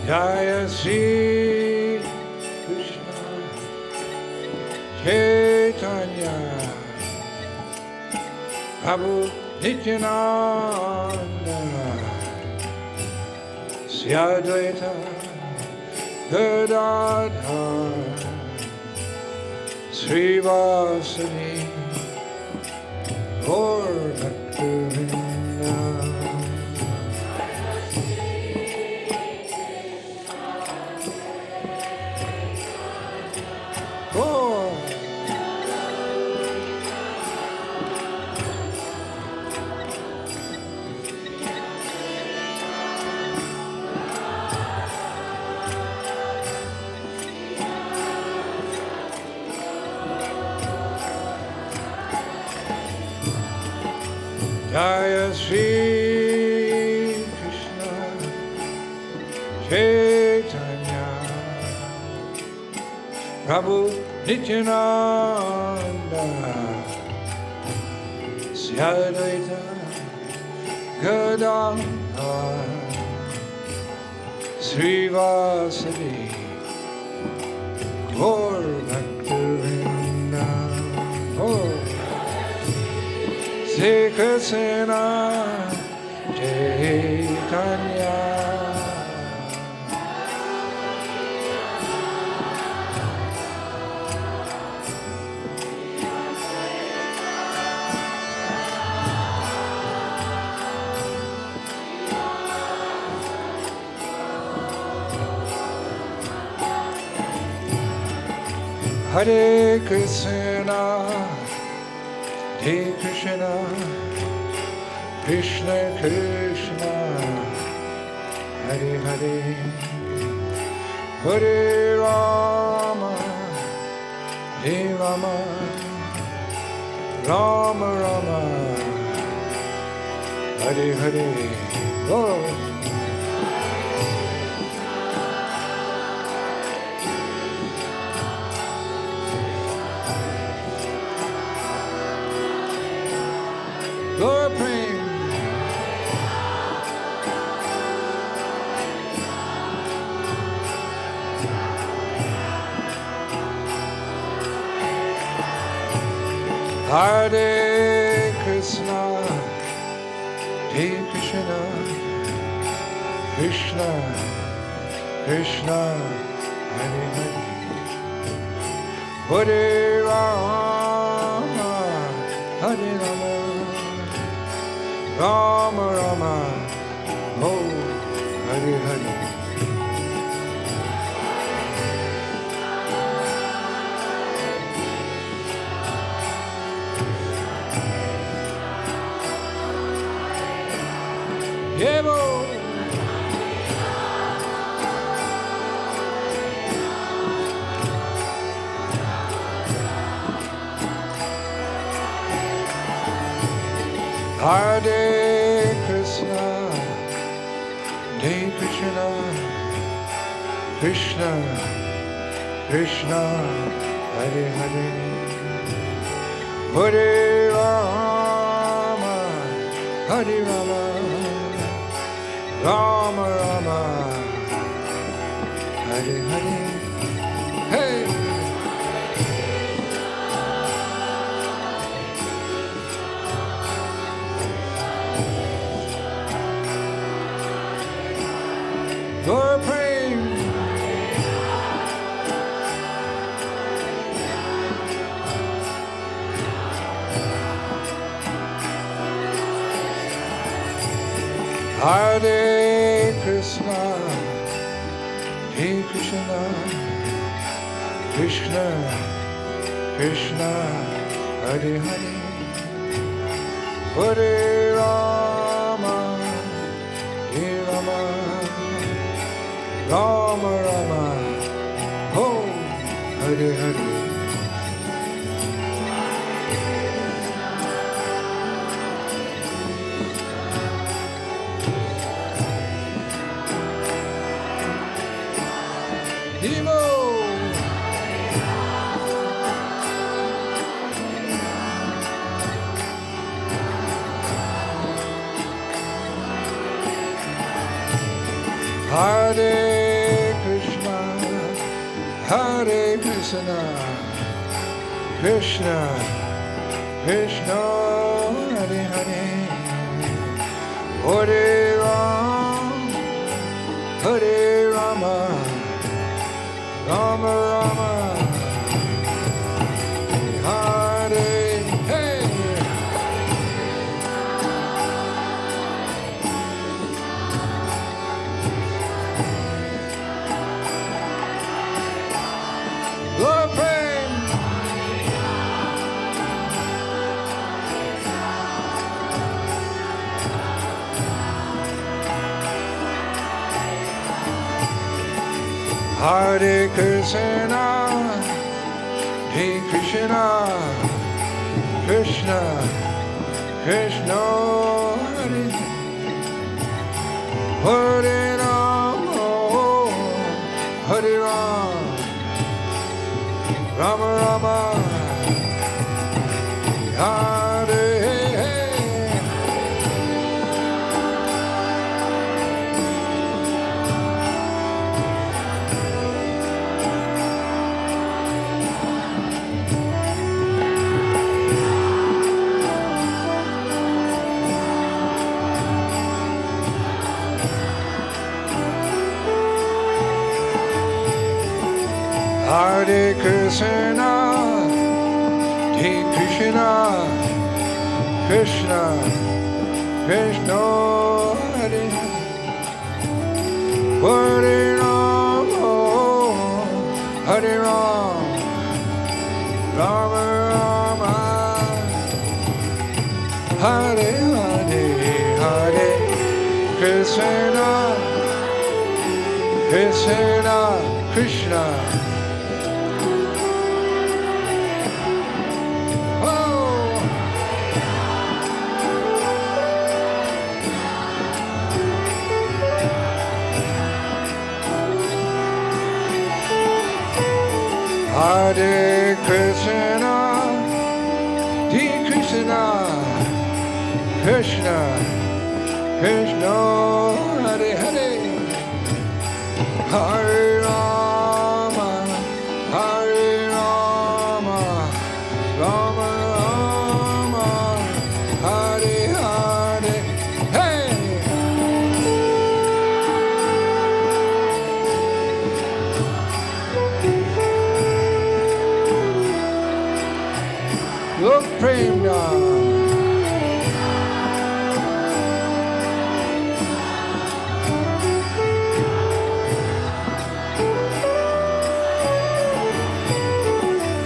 Jaya Sri Krishna Chaitanya Prabhu Nityananda Sri Advaita Gadadhar Srivasadi Gaur Bhaktivedanta Gaur Jaya Sri Krishna Chaitanya Prabhu Nityananda Syadvaita Gadadhar Srivasadi Gaur Bhaktivedanta Sri Krishna Chaitanya Hare Krishna Hare Krishna, Krishna Krishna, Hare Hare, Hare Rama, Hare Rama, Rama Rama, Hare Hare. Oh. Lord Prem. Hare Krishna, Hare Krishna, Krishna, Krishna, Hare Hare, Hare Rama, Hare Rama, Rama Rama, oh, Hare Hare. Yevo. Hare Krishna, Hare Krishna, Krishna, Krishna, Hare Hare, Hare Rama, Hare Rama, Rama Rama, Hare Hare, hey! Lord Prem. Hare Krishna, Hare Krishna, Krishna, Krishna, Hare Hare, Hare Rama, Hare Rama, Rama Rama, oh, Hare Hare. Devo. Hare Krishna, Hare Krishna, Krishna, Krishna, Hare Hare, Hare Rama, Hare Rama, Rama Rama, Hare Krishna, Hare Krishna, Krishna, Krishna, Hare Hare Ram, Hare Ram, Rama Rama, Hare Hare Krishna, Hare Krishna, Krishna, Krishna, Hare Hare Ram, Hare Ram, Rama Rama, Hare Hare, Hare Krishna, Krishna, Krishna. Hare Krishna, Hare Krishna, Krishna, Krishna, Hare Hare, Hare Rama, Hare Rama, Rama Rama, Hare Hare, hey! Look, Prem Ram.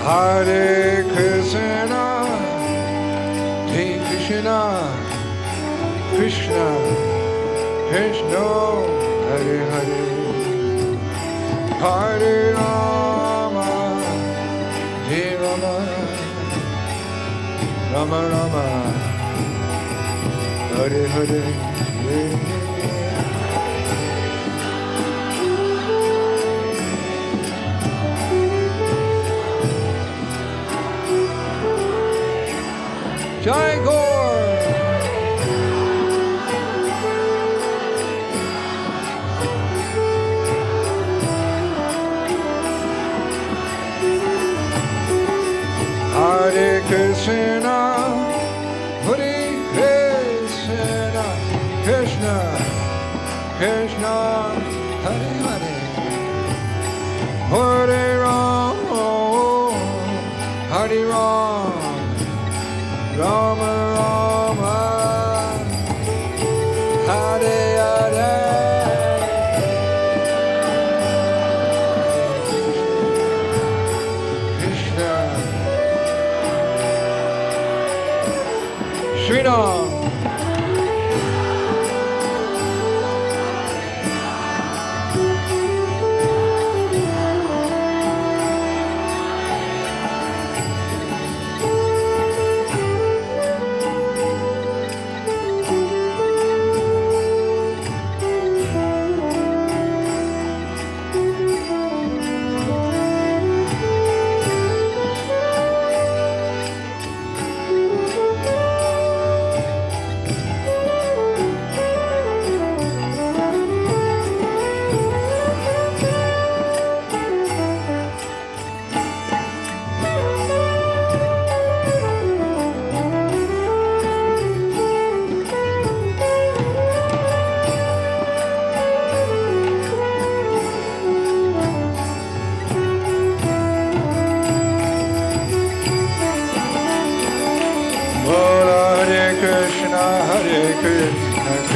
Hare Krishna, Hare Krishna, Krishna, Krishna, Hare Hare, Hare Rama, Hare Rama, Rama Rama, Hare Hare, Jai Gaur. Hare Krishna, Hare Krishna, Krishna, Krishna, Hare Hare, Hare Ram, Hare Ram, Rama Rama, Hare Hare, Krishna, Sri Ram.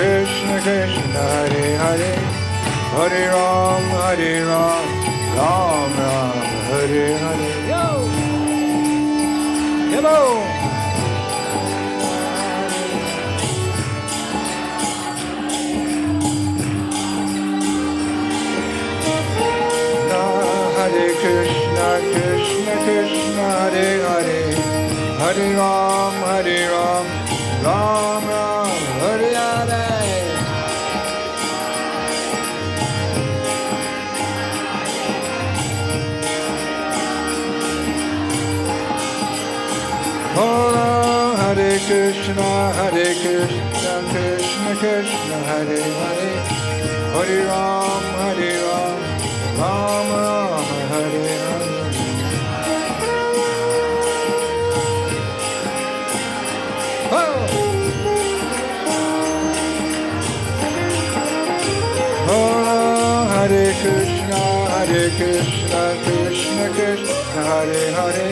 Krishna Krishna Hare Hare, Hare Ram, Ram Ram, Hare Hare. Yo! Hello! Krishna, Krishna Hare Hare, Hare Ram, Ram Ram, Hare Hare. Hare Krishna, Krishna Krishna, Hare Hare, Hare Ram, Ram Ram, Hare Hare. Oh! Hare Krishna, Krishna Krishna, Hare Hare,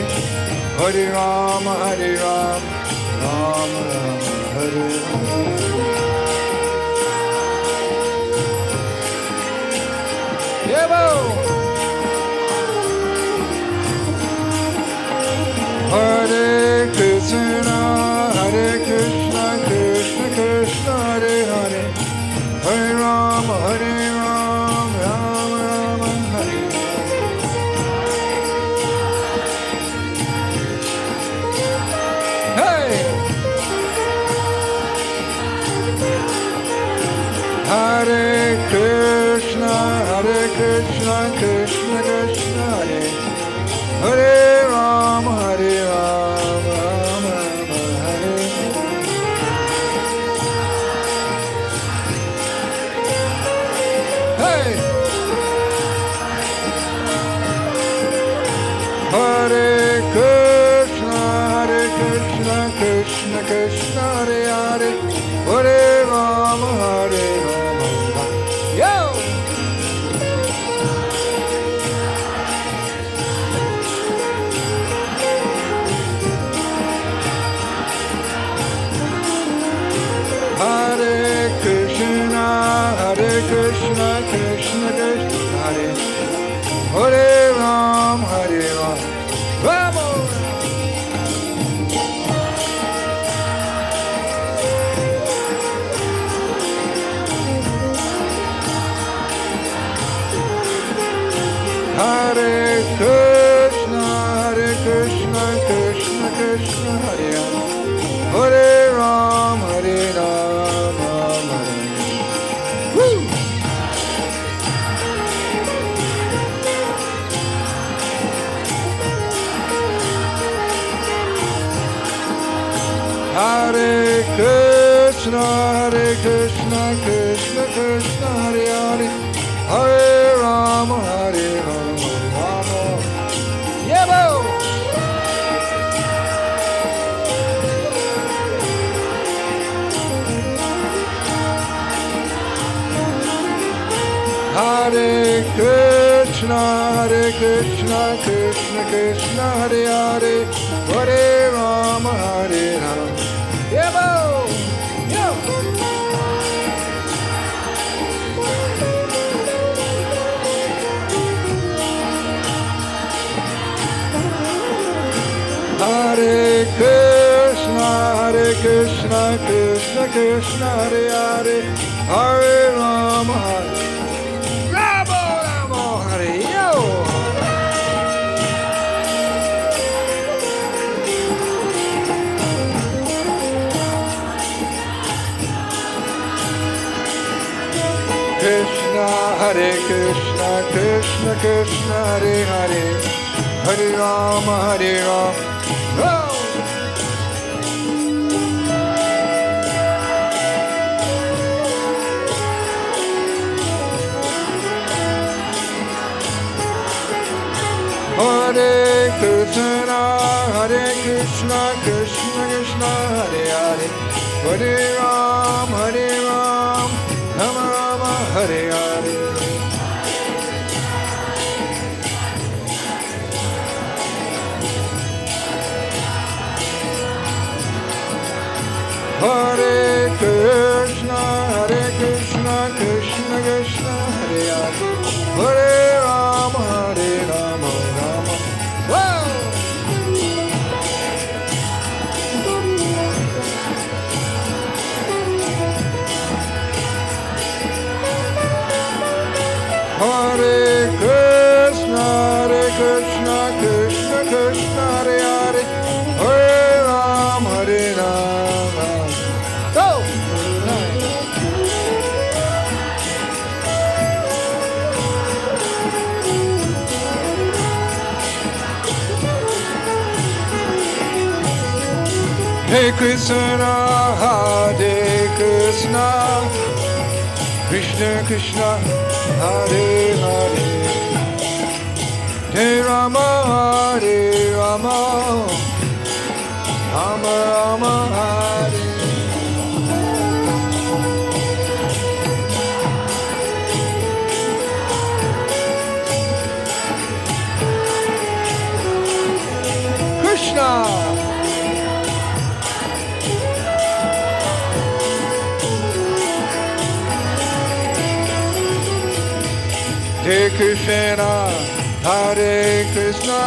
Hare Ram, Ram Ram, Hare Hare. Yevo! Hare Krishna, Krishna Krishna, Hare Hare, Hare Ram, Ram Ram, Hare Hare. Hare Krishna, Krishna Krishna, Hare Hare Ram, Ram Ram, Hare Hey! Hare Krishna, Krishna Krishna, Hare Hare, Hare Ram, Yo! Hare Krishna, Krishna Krishna, Hare Hare Ram, Vamos! Hare Krishna, Krishna Krishna, Hare Hare Ram, Ram Hare. Woo! Hare Krishna, Krishna Krishna, Hare Hare, Hare Ram, Rama. Yevo! Hare Krishna, Krishna Krishna, Hare Hare, Hare Rama, Yevo! Yo! Hare Krishna, Krishna Krishna, Hare Hare, Hare Rama, Rama, Hare Yo! Krishna, Hare Krishna, Krishna Krishna, Hare Hare, Hare Rama, Oh! Hare Krishna, Krishna Krishna, Hare Hare, Hare Ram, Rama Rama, Hare Hare. Hare Krishna, Krishna Krishna, Hare Hare, Hare Rama, Rama. Whoa! Hare Krishna, Krishna Krishna, Hare Hare, Hare Ram, Hare Ram. Go! Hare Krishna, Hare Krishna, Krishna Krishna, Hare Hare, Hare Rama, Hare Rama, Rama Rama, Hare. Krishna. Hare Krishna, Hare Krishna,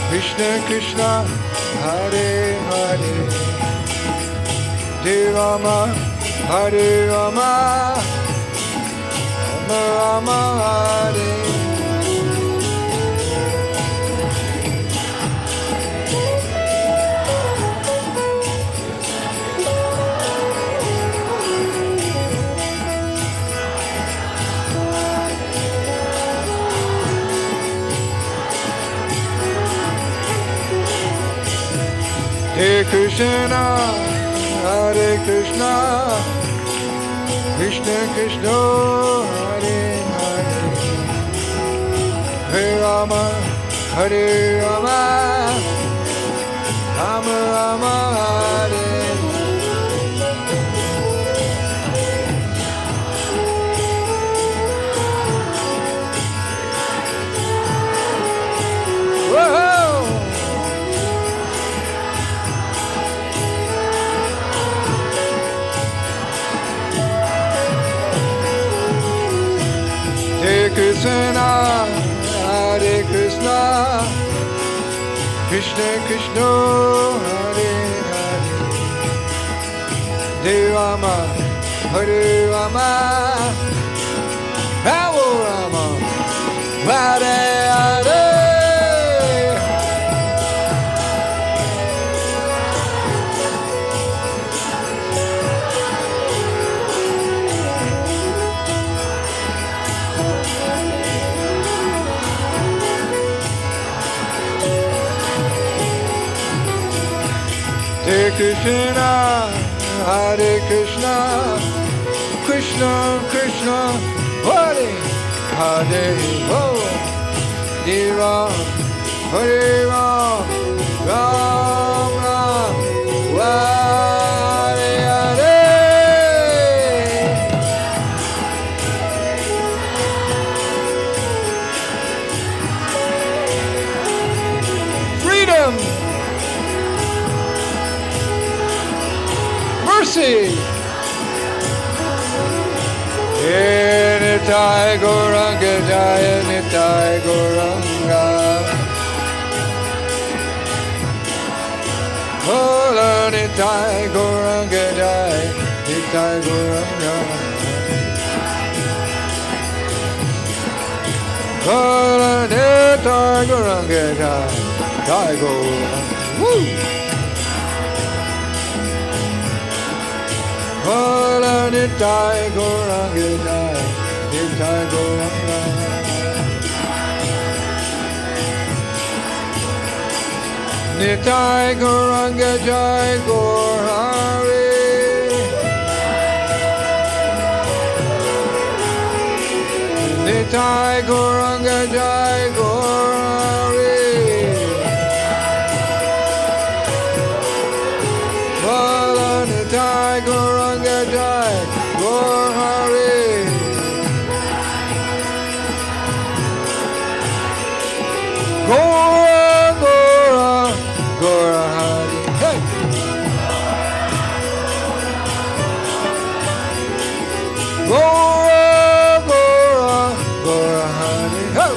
Krishna Krishna, Hare Hare, Hare Rama, Hare Rama, Rama Rama, Hare. Hare Krishna, Hare Krishna, Krishna Krishna, Hare Hare, Hare Rama, Hare Rama, Rama Rama, Hare. Whoa! Hare Krishna, Hare Krishna, Krishna Krishna, Hare Hare, Hare Rama, Hare Rama, Rama Rama, Hare Hare. Hare Krishna, Hare Krishna, Krishna Krishna, Hare Hare, oh, Hare Ram, Hare Ram, Ram Ram, Hare Hare. Freedom. Mercy. Nitai Gauranga Jaya, Nitai Gauranga. Hola Nitai Gauranga Jaya, Nitai Gauranga. Hola Nitai Gauranga Jaya, Nitai Gauranga. Woo! Hola Nitai Gauranga Jaya, Nitai Gauranga. Nitai Gauranga Jaya Gaur Hari. Nitai Gauranga Jaya Gaur Hari. Hola Nitai Gauranga Jaya Gaur Hari. Gaura Gaura Gaura Hari. Hey! Gaura Gaura Gaura Hari. Hey!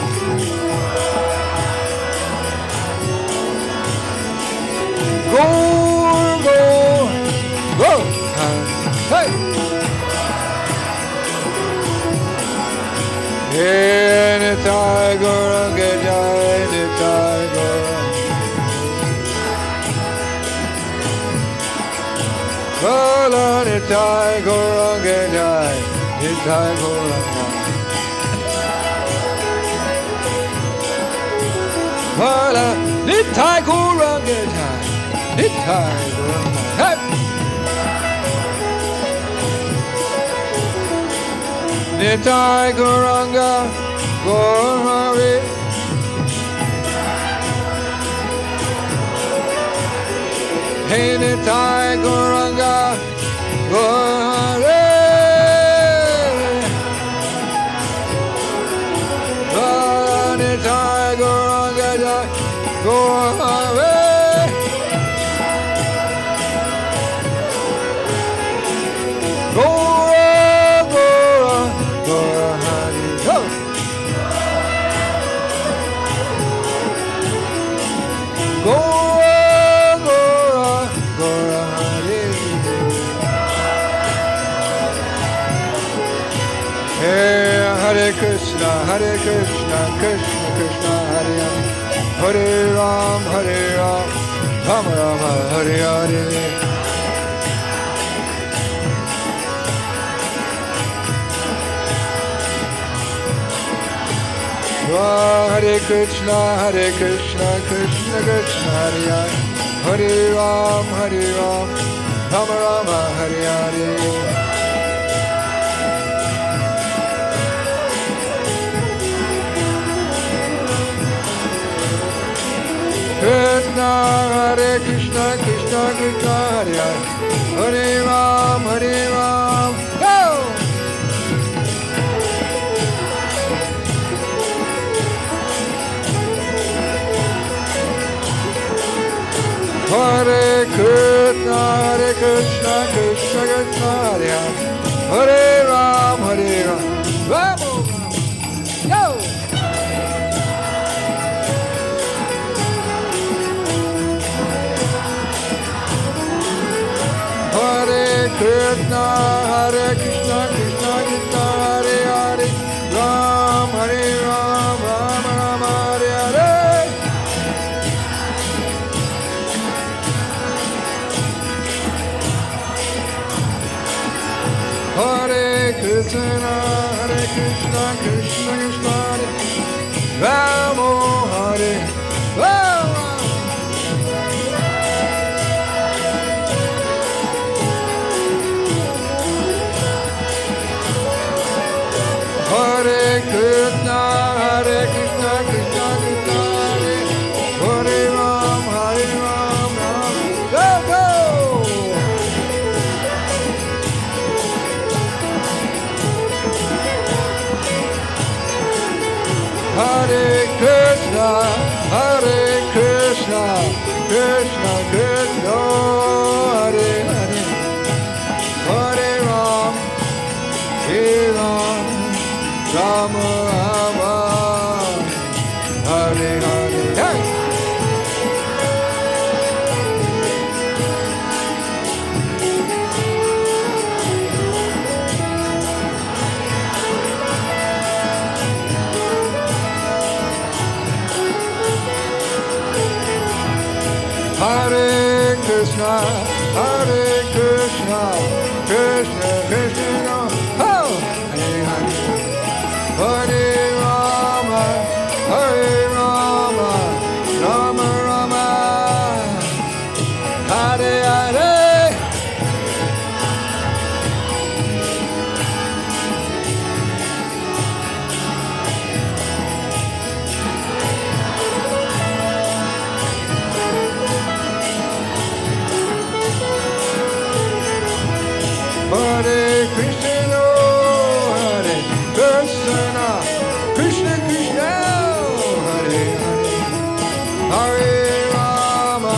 Nitai Gauranga Jai, Nitai Gauranga. Vala, Nitai Gauranga Jai, Nitai Gauranga. Hey! Nitai Gauranga, Gauranga. Hey Nitai Gauranga, Gauranga. Nitai Gauranga Jai, Gauranga. Hare Krishna, Krishna Krishna, Hare Hare, Hare Ram, Ram Rama, Hare Hare. Hare Krishna, Krishna Krishna, Hare Hare, Hare Ram, Ram Rama, Hare Hare. Krishna, Hare Krishna, Krishna Krishna, Hare Hare, Hare Ram, go! Hare Krishna, Krishna Krishna, Hare Hare, Hare Ram, Ram, go! Hare Krishna, Krishna Krishna, Hare Hare, Ram, Ram Rama, Hare Hare. Hare Krishna, Krishna Krishna, Ram, Hare Ram. Hare Krishna, Krishna Krishna, Hare Ram, Ram, go, go! Hare Krishna, Krishna Krishna, Hare Hare, Hare Ram, Rama Rama, Hare Hare. Hey! Hare Krishna, Krishna Krishna, oh! Hare Hare, Hare Rama, Rama Rama, Hare Hare. Hare Krishna, Krishna Krishna, Hare Hare, Hare Rama,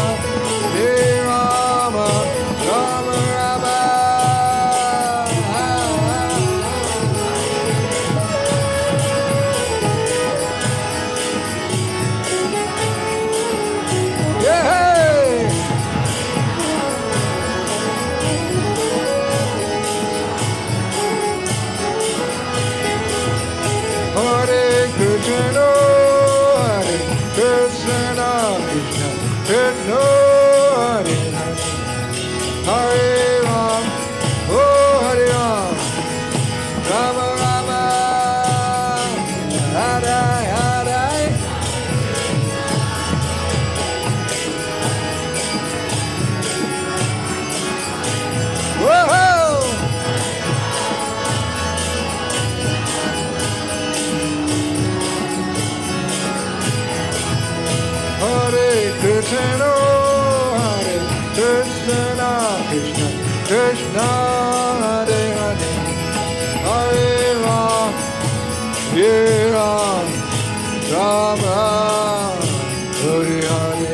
Rama Rama. Yeah! Hare Krishna, Krishna Krishna, Hare Hare, Hare Ram, Krishna, Hare Hare, Hare Ram, Hare Ram, Ram Ram, Hare Hare.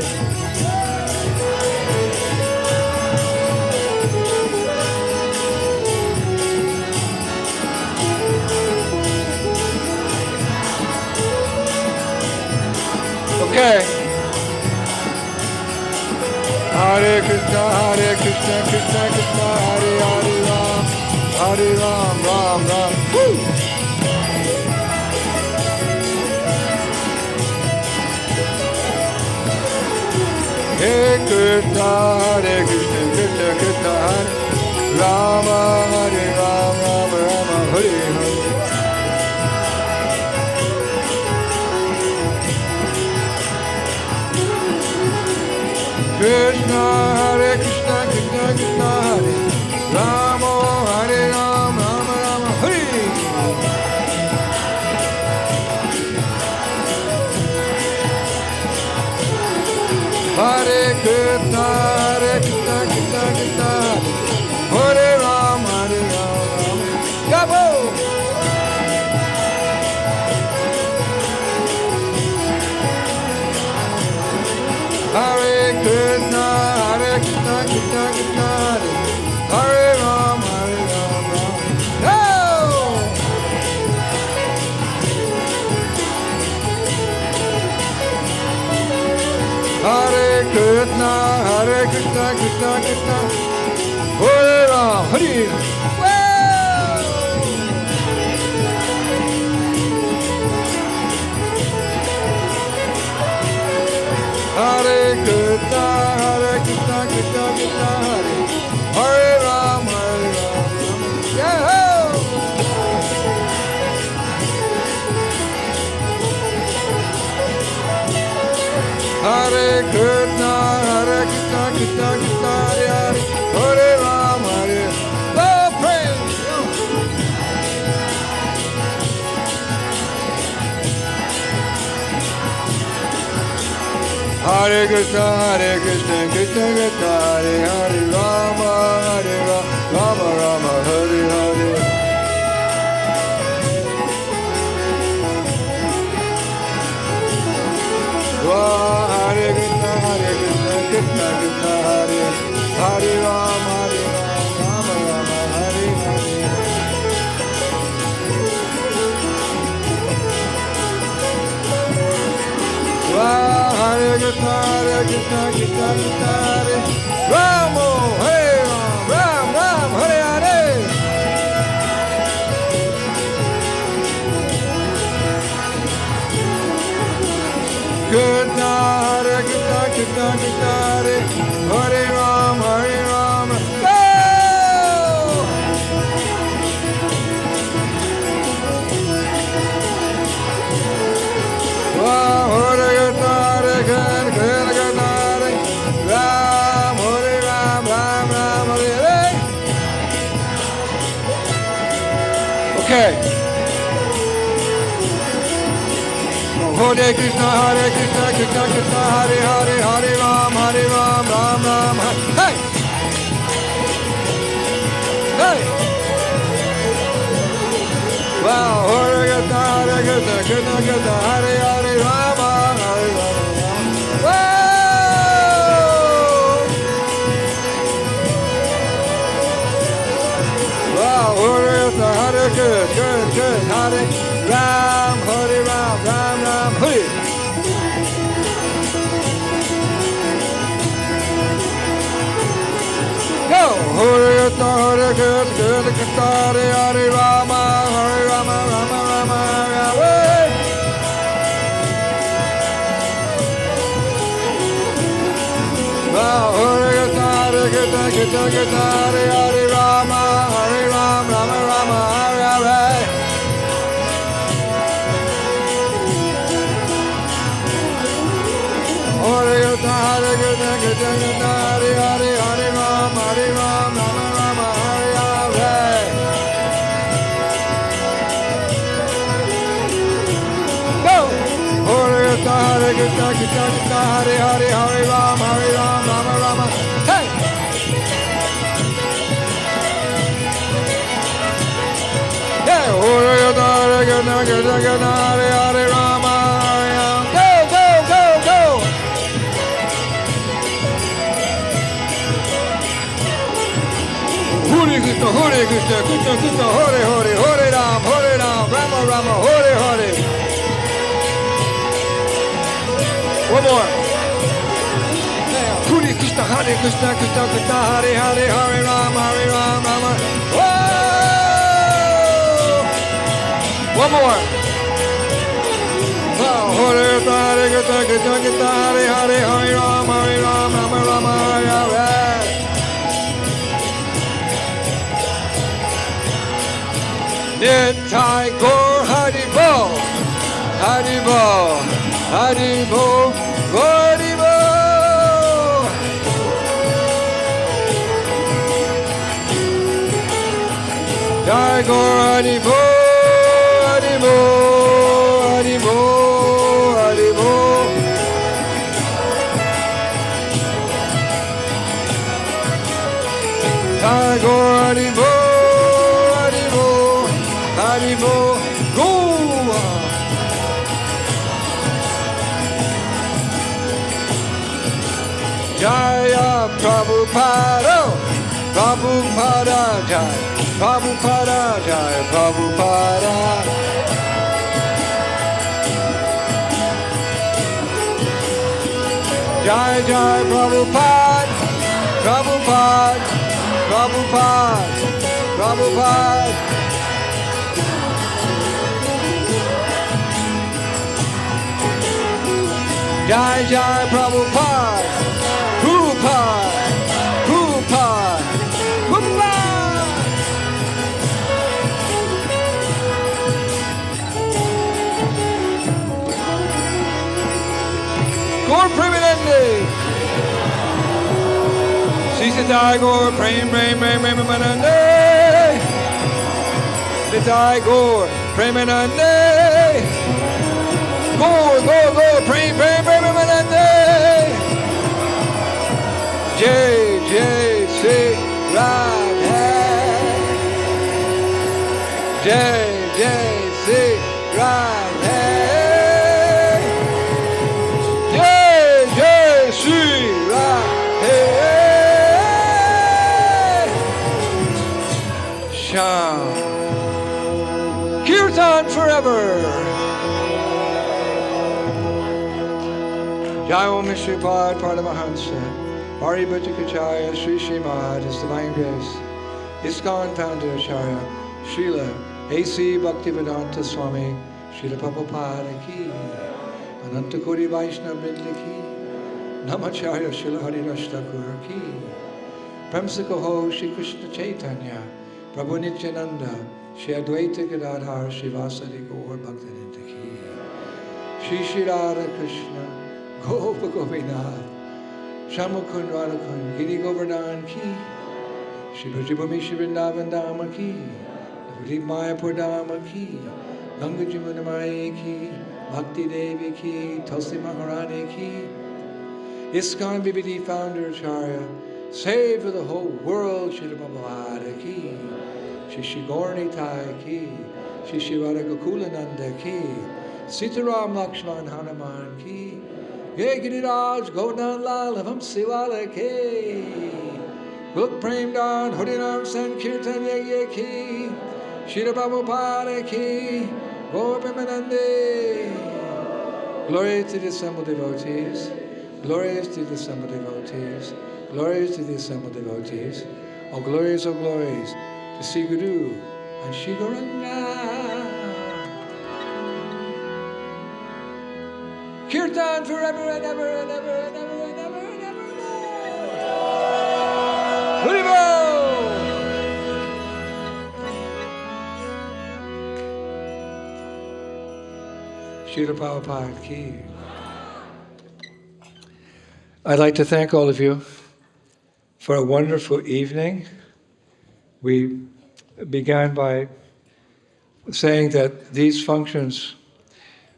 Okay. Hare Krishna, Krishna Krishna, Hare Hare Ram, Ram Ram. Woo! Hare Krishna, Krishna Krishna, Hare Rama, Hare Rama, Rama Rama, Hare Hare. Krishna, Hare Krishna, Krishna Krishna, Hare Rama, Hare Rama, Rama Rama, Hare. Hare Krishna, Krishna Krishna, Hare Rama, Hare Rama, Gabo. Hare Krishna, Krishna Krishna, Hare Rama, Hare Rama. No! Hare Krishna, Krishna Krishna, Hare Rama, Hare Rama. Hare Krishna, Krishna Krishna, Hare Ram, Hare Ram. Yeah! Hare Krishna, Krishna Krishna, Hare Ram, Hare Ram. Oh, praise! Hare Krishna, Krishna Krishna, Hare Hare, Rama, Hare Rama, Rama Rama, Hare Hare. Hare Krishna, Krishna Krishna, Hare Hare Rama, Rama Rama, Hare Hare. Hare Krishna, Krishna Krishna, Hare Rama, Hare Ram, Ram Ram, Hare Hare. Krishna, Krishna Krishna, Hare Hare Ram, Hare Ram. Go! Hare Krishna, Krishna Ram, Hare Ram, Ram Ram, Hare Hare. Okay. Hare Krishna, Krishna Krishna, Hare Hare, Hare Ram, Ram Ram, hey! Hey! Wow, Hare Krishna, Krishna Hare Hare, Rama, Hare Rama. Wow, Hare Krishna, Hare Krishna, Hare Ram, Hare Ram, Ram Ram, Hare. Go! Hare Krishna, Hare Hare, Rama, Hare Rama, Rama Rama, Hare. Wow, Hare Krishna, Hare Hare, Rama, Hare Ram, Rama Rama, Hare Hare. Hare Krishna, Hare Hare, Hare Ram, Rama Rama, Hare Hare. Go! Hare Krishna, Hare Hare, Hare Ram, Rama Rama. Hey! Krishna Krishna Hare Hare Rama Rama. Go, go, go, go. Hare Krishna Krishna Krishna Hare Hare Hare Ram Rama Rama Hare Hare. One more. Hare Krishna Krishna Krishna Hare Hare Hare Ram Rama. Whoa! One more. Hare Krishna Krishna Krishna Hare Hare Hare Rama Rama Hare. Nitai Gaur Haribo, Haribo, Haribo, Haribo. Jai Gaur Haribo, Haribo, Haribo, Haribo. Jai Gaur Haribo. Haribo, go! Jaya Prabhupada, Prabhupada Jai, Prabhupada Jai, Prabhupada. Jai Jai Prabhupada, Prabhupada, Prabhupada, Prabhupada. Jai Jai Prabhupada, Prabhupada, Prabhupada, Prabhupada. Gaur Premanande. Sita Gaur Prem Premanande. Sita Gaur Premanande. Gaur, Prem, Premanande. Jai, Sri Radha. Jai, Sri Radha. Jai, Sri Radha. Sham. Kirtan forever. Jai Om Shri Pad Paramahansa, Bari Bhattakacharya, Sri Srimad, His Divine Grace, ISKCON Founder Acharya, Srila A.C. Bhaktivedanta Swami, Srila Prabhupada Ki, Anantakoti Vaishnava Vrinda Ki, Namacharya Srila Hari Rasa Thakur Ki, Premsika Ho Sri Krishna Chaitanya, Prabhu Nityananda, Sri Advaita Gadadhar, Sri Vasadi Gaur Bhaktivedanta Ki, Sri Radha Krishna, Gopa Gopinath, Shamakund Radhakund, Giri Govardhan Ki, Shri Brajabhumi Shri Vrindavan Dhamma Ki, Navadip Mayapur Dhamma Ki, Ganga Jamuna Maya Ki, Bhakti Devi Ki, Tulsi Maharani Ki, ISKCON BBD Founder Acharya, save for the whole world, Shri Prabhupada Ki, Shri Gaurnitai Ki, Shri Radha Gokulananda Ki, Sitaram Lakshman Hanuman Ki, Ye Giriraj Govardhan Lal Havam Siwala Ke Guk Prem Dan Harinam Sankirtan Ye Ki Shri Prabhupada Ki Gaur Premanande. Glory to the assembled devotees, glories to the assembled devotees, glories to the assembled devotees. All glories to Sri Guru and Sri Gauranga. Kirtan forever and ever and ever and ever and ever and ever and ever. Haribo! Srila Prabhupada Ki. I'd like to thank all of you for a wonderful evening. We began by saying that these functions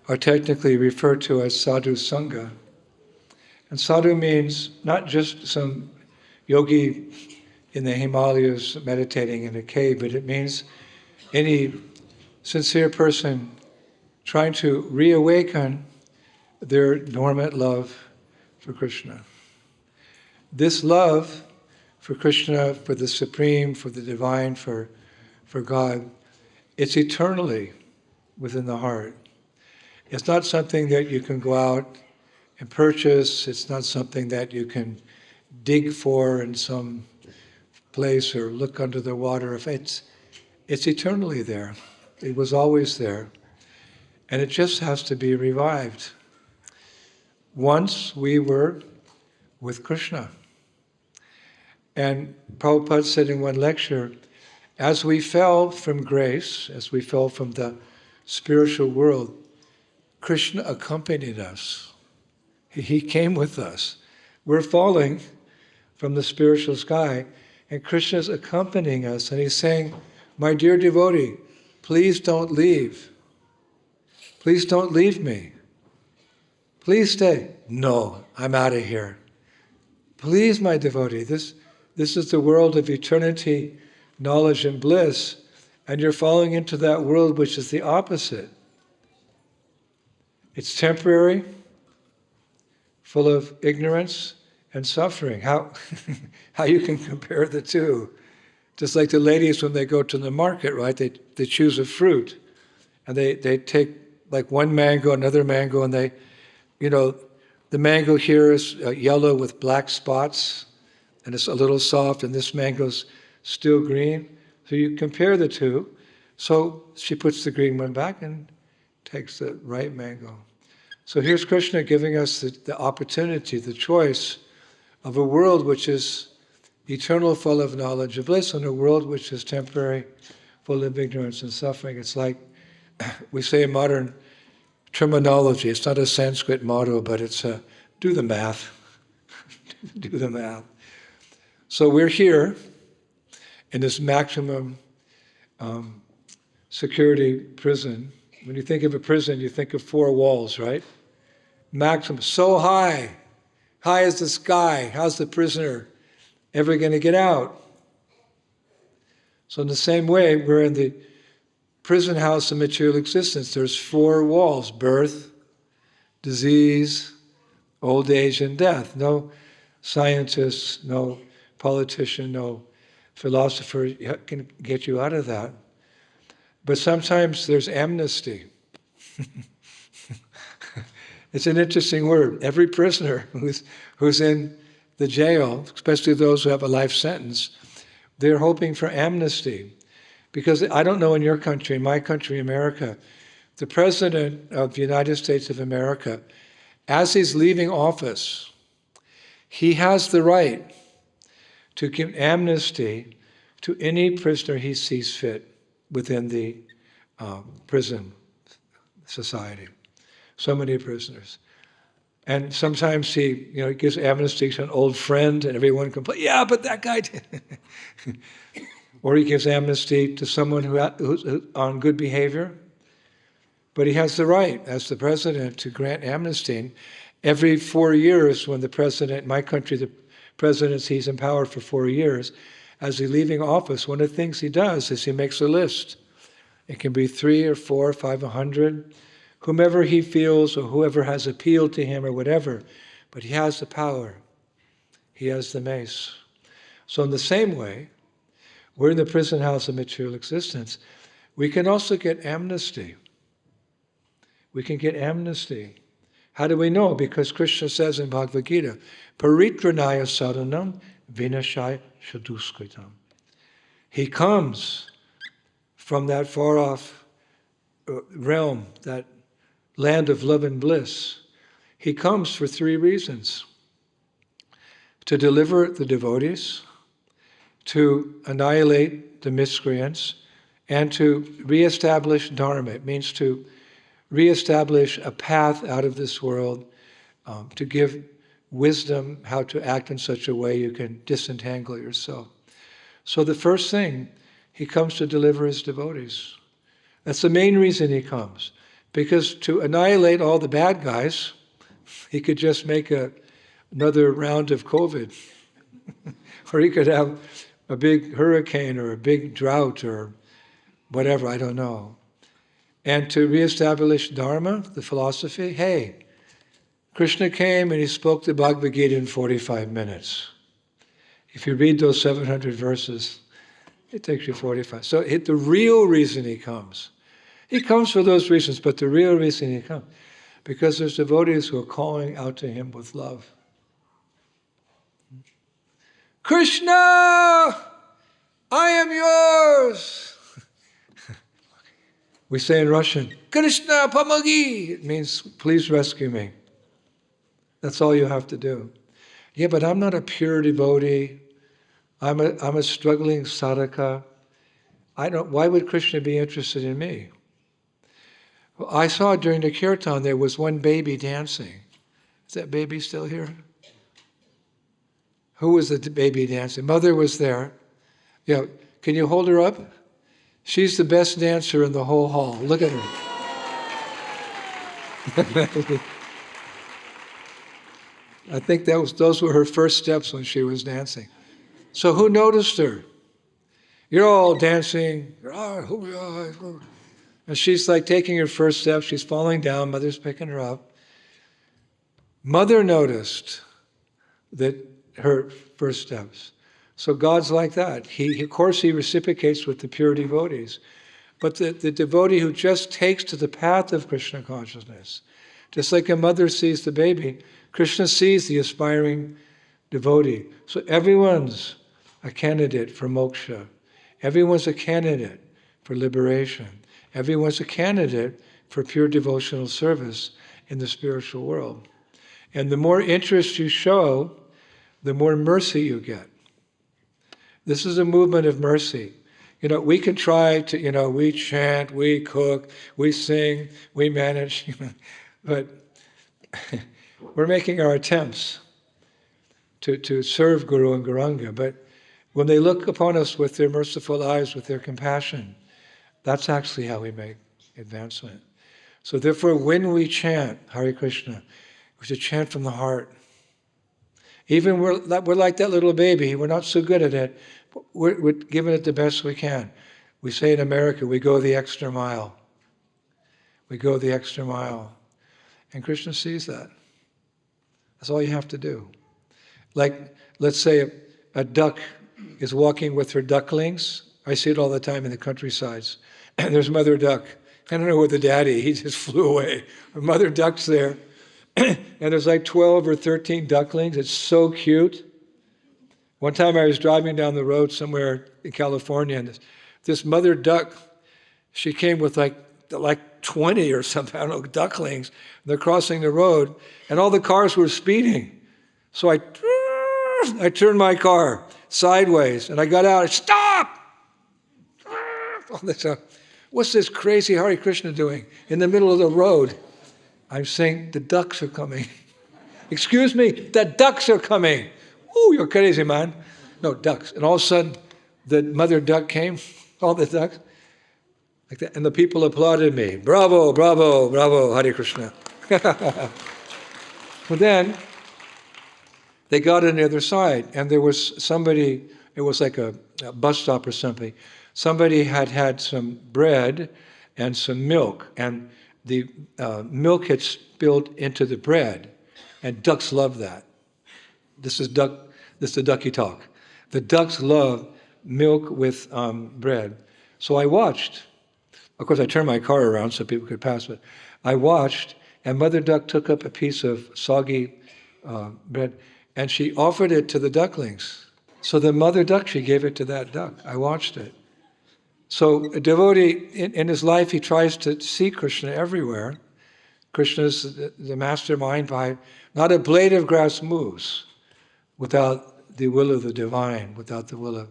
are technically referred to as Sadhu Sanga. And Sadhu means not just some yogi in the Himalayas meditating in a cave, but it means any sincere person trying to reawaken their dormant love for Krishna. This love for Krishna, for the Supreme, for the Divine, for God, it's eternally within the heart. It's not something that you can go out and purchase. It's not something that you can dig for in some place or look under the water. It's eternally there. It was always there. And it just has to be revived. Once we were with Krishna. And Prabhupada said in one lecture, as we fell from grace, as we fell from the spiritual world, Krishna accompanied us. He came with us. We're falling from the spiritual sky, and Krishna's accompanying us, and he's saying, my dear devotee, please don't leave. Please don't leave me. Please stay. No, I'm out of here. Please, my devotee, this is the world of eternity, knowledge, and bliss, and you're falling into that world which is the opposite. It's temporary, full of ignorance and suffering. How you can compare the two? Just like the ladies when they go to the market, right? They choose a fruit, and they take like one mango, another mango, and they, the mango here is yellow with black spots, and it's a little soft, and this mango's still green. So you compare the two. So she puts the green one back and takes the right mango. So here's Krishna giving us the opportunity, the choice of a world which is eternal, full of knowledge and bliss, and a world which is temporary, full of ignorance and suffering. It's like we say in modern terminology. It's not a Sanskrit motto, but it's do the math. Do the math. So we're here in this maximum security prison. When you think of a prison, you think of 4 walls, right? Maximum, so high as the sky. How's the prisoner ever going to get out? So in the same way, we're in the prison house of material existence. There's 4 walls: birth, disease, old age, and death. No scientist, no politician, no philosopher can get you out of that. But sometimes there's amnesty. It's an interesting word. Every prisoner who's in the jail, especially those who have a life sentence, they're hoping for amnesty. Because I don't know in your country, in my country, America, the President of the United States of America, as he's leaving office, he has the right to give amnesty to any prisoner he sees fit within the prison society. So many prisoners. And sometimes he gives amnesty to an old friend and everyone complains, yeah, but that guy did. Or he gives amnesty to someone who's on good behavior. But he has the right, as the president, to grant amnesty. And every 4 years, when the president, in my country, the presidency's in power for 4 years, as he's leaving office, one of the things he does is he makes a list. It can be 3 or 4 or 5, 100, whomever he feels or whoever has appealed to him or whatever. But he has the power. He has the mace. So in the same way, we're in the prison house of material existence. We can also get amnesty. We can get amnesty. How do we know? Because Krishna says in Bhagavad Gita, Paritranaya sadhanam vinashaya shaduskritam. He comes from that far-off realm, that land of love and bliss. He comes for 3 reasons. To deliver the devotees, to annihilate the miscreants, and to reestablish dharma. It means to reestablish a path out of this world, to give wisdom how to act in such a way you can disentangle yourself. So the first thing, he comes to deliver his devotees. That's the main reason he comes. Because to annihilate all the bad guys, he could just make another round of COVID. Or he could have a big hurricane or a big drought or whatever, I don't know. And to reestablish Dharma, the philosophy, hey, Krishna came and he spoke the Bhagavad Gita in 45 minutes. If you read those 700 verses, it takes you 45. So the real reason he comes for those reasons, but the real reason he comes, because there's devotees who are calling out to him with love. Krishna, I am yours. We say in Russian, Krishna, pomogi. It means, please rescue me. That's all you have to do. Yeah, but I'm not a pure devotee. I'm a struggling sadhaka. Why would Krishna be interested in me? Well, I saw during the kirtan there was one baby dancing. Is that baby still here? Who was the baby dancing? Mother was there. Yeah, can you hold her up? She's the best dancer in the whole hall. Look at her. I think those were her first steps when she was dancing. So who noticed her? You're all dancing. And she's like taking her first step. She's falling down. Mother's picking her up. Mother noticed that her first steps. So God's like that. Of course, he reciprocates with the pure devotees. But the devotee who just takes to the path of Krishna consciousness, just like a mother sees the baby, Krishna sees the aspiring devotee. So everyone's a candidate for moksha. Everyone's a candidate for liberation. Everyone's a candidate for pure devotional service in the spiritual world. And the more interest you show, the more mercy you get. This is a movement of mercy. We can try to, we chant, we cook, we sing, we manage, but we're making our attempts to serve Guru and Gauranga. But when they look upon us with their merciful eyes, with their compassion, that's actually how we make advancement. So therefore, when we chant Hare Krishna, we should chant from the heart. Even we're like that little baby. We're not so good at it. We're giving it the best we can. We say in America, we go the extra mile. We go the extra mile. And Krishna sees that. That's all you have to do. Like, let's say a duck is walking with her ducklings. I see it all the time in the countrysides. And there's mother duck. I don't know where the daddy, he just flew away. Her mother duck's there. And there's like 12 or 13 ducklings. It's so cute. One time I was driving down the road somewhere in California, and this mother duck, she came with like 20 or something, I don't know, ducklings. They're crossing the road, and all the cars were speeding. So I turned my car sideways, and I got out and stop! What's this crazy Hare Krishna doing in the middle of the road? I'm saying, the ducks are coming. Excuse me, the ducks are coming. Oh, you're crazy, man. No, ducks. And all of a sudden, the mother duck came, all the ducks, like that, and the people applauded me. Bravo, bravo, bravo, Hare Krishna. But then, they got on the other side, and there was somebody, it was like a bus stop or something. Somebody had some bread and some milk, and the milk had spilled into the bread, and ducks love that. This is the ducky talk. The ducks love milk with bread. So I watched. Of course, I turned my car around so people could pass, but I watched, and Mother Duck took up a piece of soggy bread, and she offered it to the ducklings. So the mother duck, she gave it to that duck. I watched it. So a devotee, in his life, he tries to see Krishna everywhere. Krishna's the mastermind behind. Not a blade of grass moves without the will of the divine, without the will of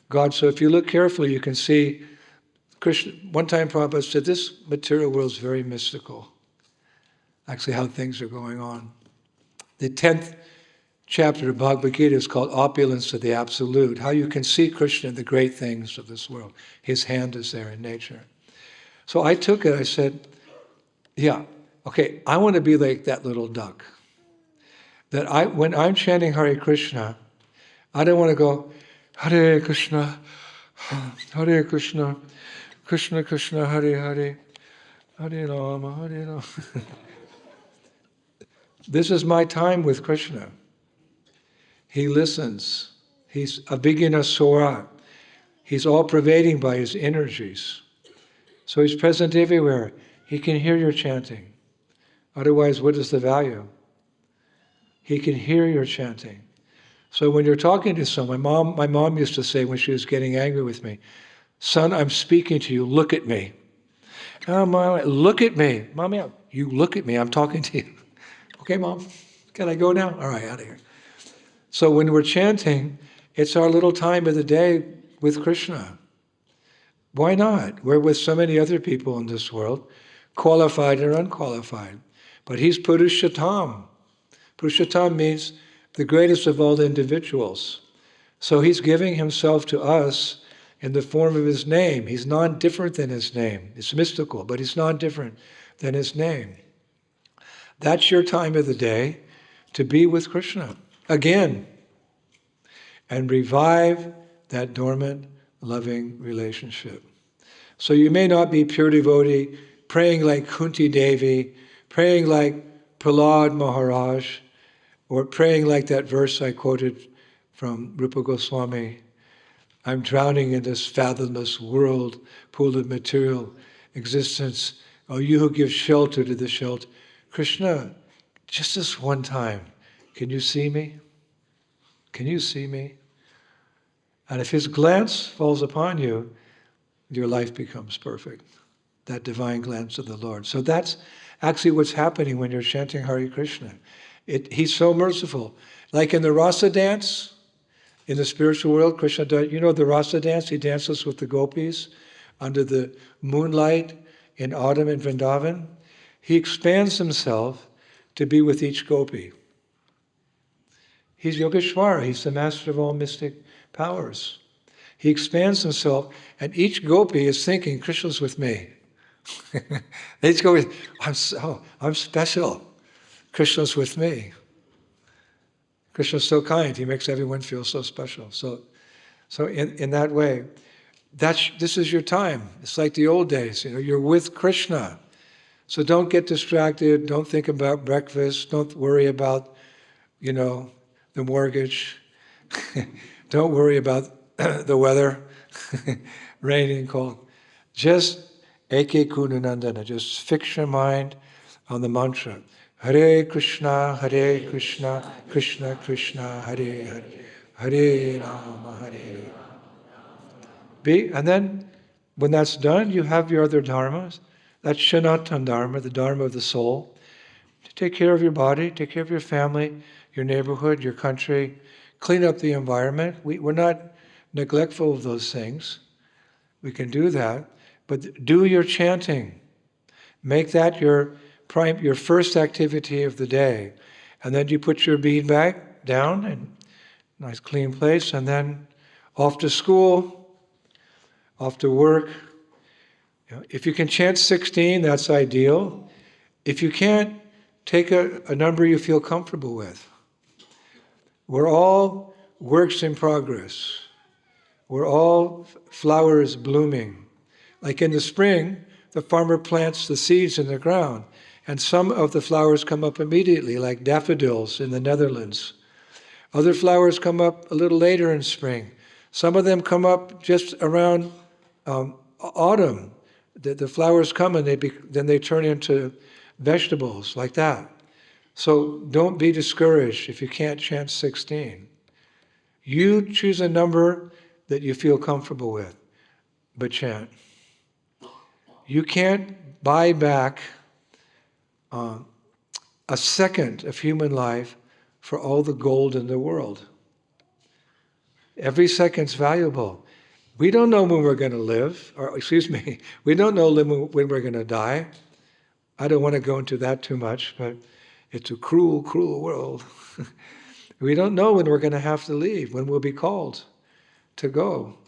God. So if you look carefully, you can see Krishna. One time Prabhupada said, this material world is very mystical. Actually, how things are going on. The 10th chapter of Bhagavad Gita is called Opulence of the Absolute, how you can see Krishna in the great things of this world. His hand is there in nature. So I took it, I said, yeah, okay, I want to be like that little duck. That when I'm chanting Hare Krishna, I don't want to go, Hare Krishna, Krishna Krishna, Hare Hare, Hare Rama, Hare Rama. This is my time with Krishna. He listens. He's Abhigna Sora. He's all-pervading by his energies. So he's present everywhere. He can hear your chanting. Otherwise, what is the value? He can hear your chanting. So when you're talking to someone, my mom used to say when she was getting angry with me, "Son, I'm speaking to you, look at me." "Oh, Mom, look at me." "Mommy, you look at me, I'm talking to you." "Okay, Mom, can I go now?" "All right, out of here." So when we're chanting, it's our little time of the day with Krishna. Why not? We're with so many other people in this world, qualified or unqualified. But he's Purushottam. Purushottam means the greatest of all the individuals. So he's giving himself to us in the form of his name. He's non-different than his name. It's mystical, but he's non-different than his name. That's your time of the day to be with Krishna again and revive that dormant, loving relationship. So you may not be pure devotee, praying like Kunti Devi, praying like Prahlad Maharaj, or praying like that verse I quoted from Rupa Goswami, "I'm drowning in this fathomless world, pool of material existence. Oh, you who give shelter to the shelter." Krishna, just this one time, can you see me? Can you see me? And if his glance falls upon you, your life becomes perfect. That divine glance of the Lord. So that's actually what's happening when you're chanting Hare Krishna. He's so merciful. Like in the rasa dance, in the spiritual world, Krishna does, you know the rasa dance? He dances with the gopis under the moonlight in autumn in Vrindavan. He expands himself to be with each gopi. He's Yogeshwara. He's the master of all mystic powers. He expands himself, and each gopi is thinking, Krishna's with me. They just go, I'm special. Krishna's with me. Krishna's so kind. He makes everyone feel so special. So in that way, this is your time. It's like the old days. You're with Krishna. So don't get distracted. Don't think about breakfast. Don't worry about, the mortgage. Don't worry about the weather, raining, cold. Just Eke Kunanandana, just fix your mind on the mantra. Hare Krishna, Krishna Krishna, Hare Hare, Hare Rama, Hare Rama. And then, when that's done, you have your other dharmas. That's Sanatana Dharma, the dharma of the soul. To take care of your body, take care of your family, your neighborhood, your country, clean up the environment. We're not neglectful of those things. We can do that. But do your chanting. Make that your first activity of the day. And then you put your bead back down in a nice clean place, and then off to school, off to work. If you can chant 16, that's ideal. If you can't, take a number you feel comfortable with. We're all works in progress. We're all flowers blooming. Like in the spring, the farmer plants the seeds in the ground, and some of the flowers come up immediately, like daffodils in the Netherlands. Other flowers come up a little later in spring. Some of them come up just around autumn. The flowers come and then they turn into vegetables, like that. So don't be discouraged if you can't chant 16. You choose a number that you feel comfortable with, but chant. You can't buy back a second of human life for all the gold in the world. Every second's valuable. We don't know when we're going to live, we don't know when we're going to die. I don't want to go into that too much, but it's a cruel, cruel world. We don't know when we're going to have to leave, when we'll be called to go.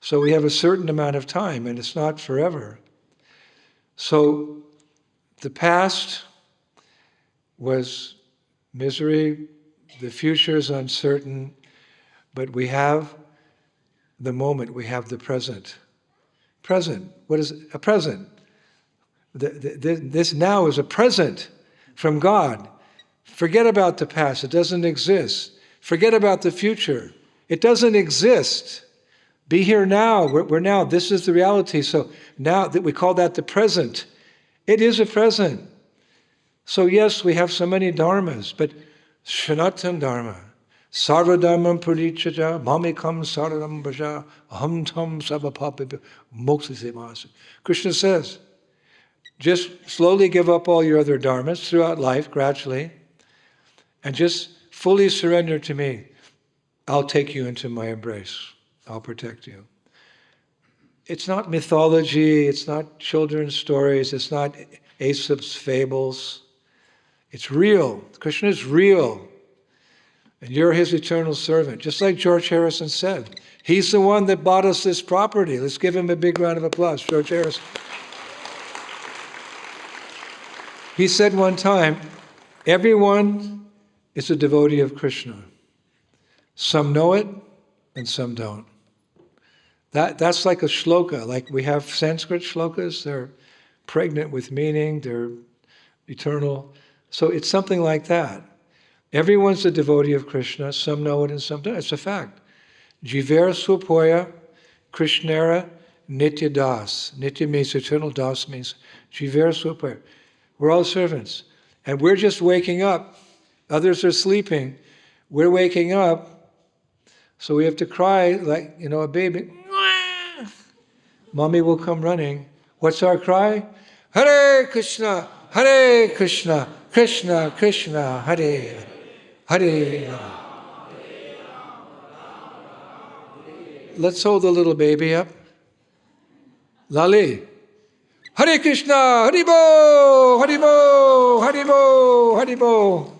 So we have a certain amount of time, and it's not forever. So the past was misery, the future is uncertain, but we have the moment, we have the present. Present, what is it? A present. This now is a present from God. Forget about the past. It doesn't exist. Forget about the future. It doesn't exist. Be here now. We're now. This is the reality. So now that we call that the present, it is a present. So yes, we have so many dharmas, but Sanatana Dharma, Sarva Dharmam Parichaja, Mamikam Saradam Bhaja, Aham Tam Sabapapibha, Moksha. Krishna says, just slowly give up all your other dharmas throughout life, gradually, and just fully surrender to me. I'll take you into my embrace. I'll protect you. It's not mythology, it's not children's stories, it's not Aesop's fables. It's real. Krishna is real. And you're his eternal servant. Just like George Harrison said. He's the one that bought us this property. Let's give him a big round of applause. George Harrison. He said one time, everyone is a devotee of Krishna. Some know it and some don't. That's like a shloka. Like we have Sanskrit shlokas. They're pregnant with meaning. They're eternal. So it's something like that. Everyone's a devotee of Krishna. Some know it and some don't. It's a fact. Jivera Swapoya Krishnera Nitya Das. Nitya means eternal, Das means Jivera Swapoya. We're all servants. And we're just waking up. Others are sleeping. We're waking up. So we have to cry like, a baby. Mommy will come running. What's our cry? Hare Krishna, Hare Krishna, Krishna Krishna, Hare Hare. Let's hold the little baby up. Lali. Hare Krishna, Haribo, Haribo, Haribo, Haribo.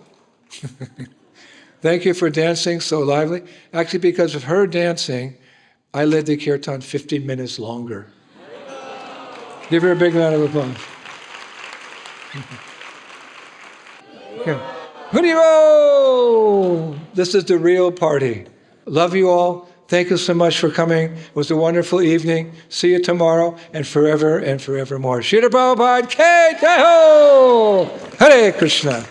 Thank you for dancing so lively. Actually, because of her dancing, I led the kirtan 15 minutes longer. Give her a big round of applause. Okay. Haribo! This is the real party. Love you all. Thank you so much for coming. It was a wonderful evening. See you tomorrow and forevermore. Srila Prabhupada Ki Jai Ho! Hare Krishna.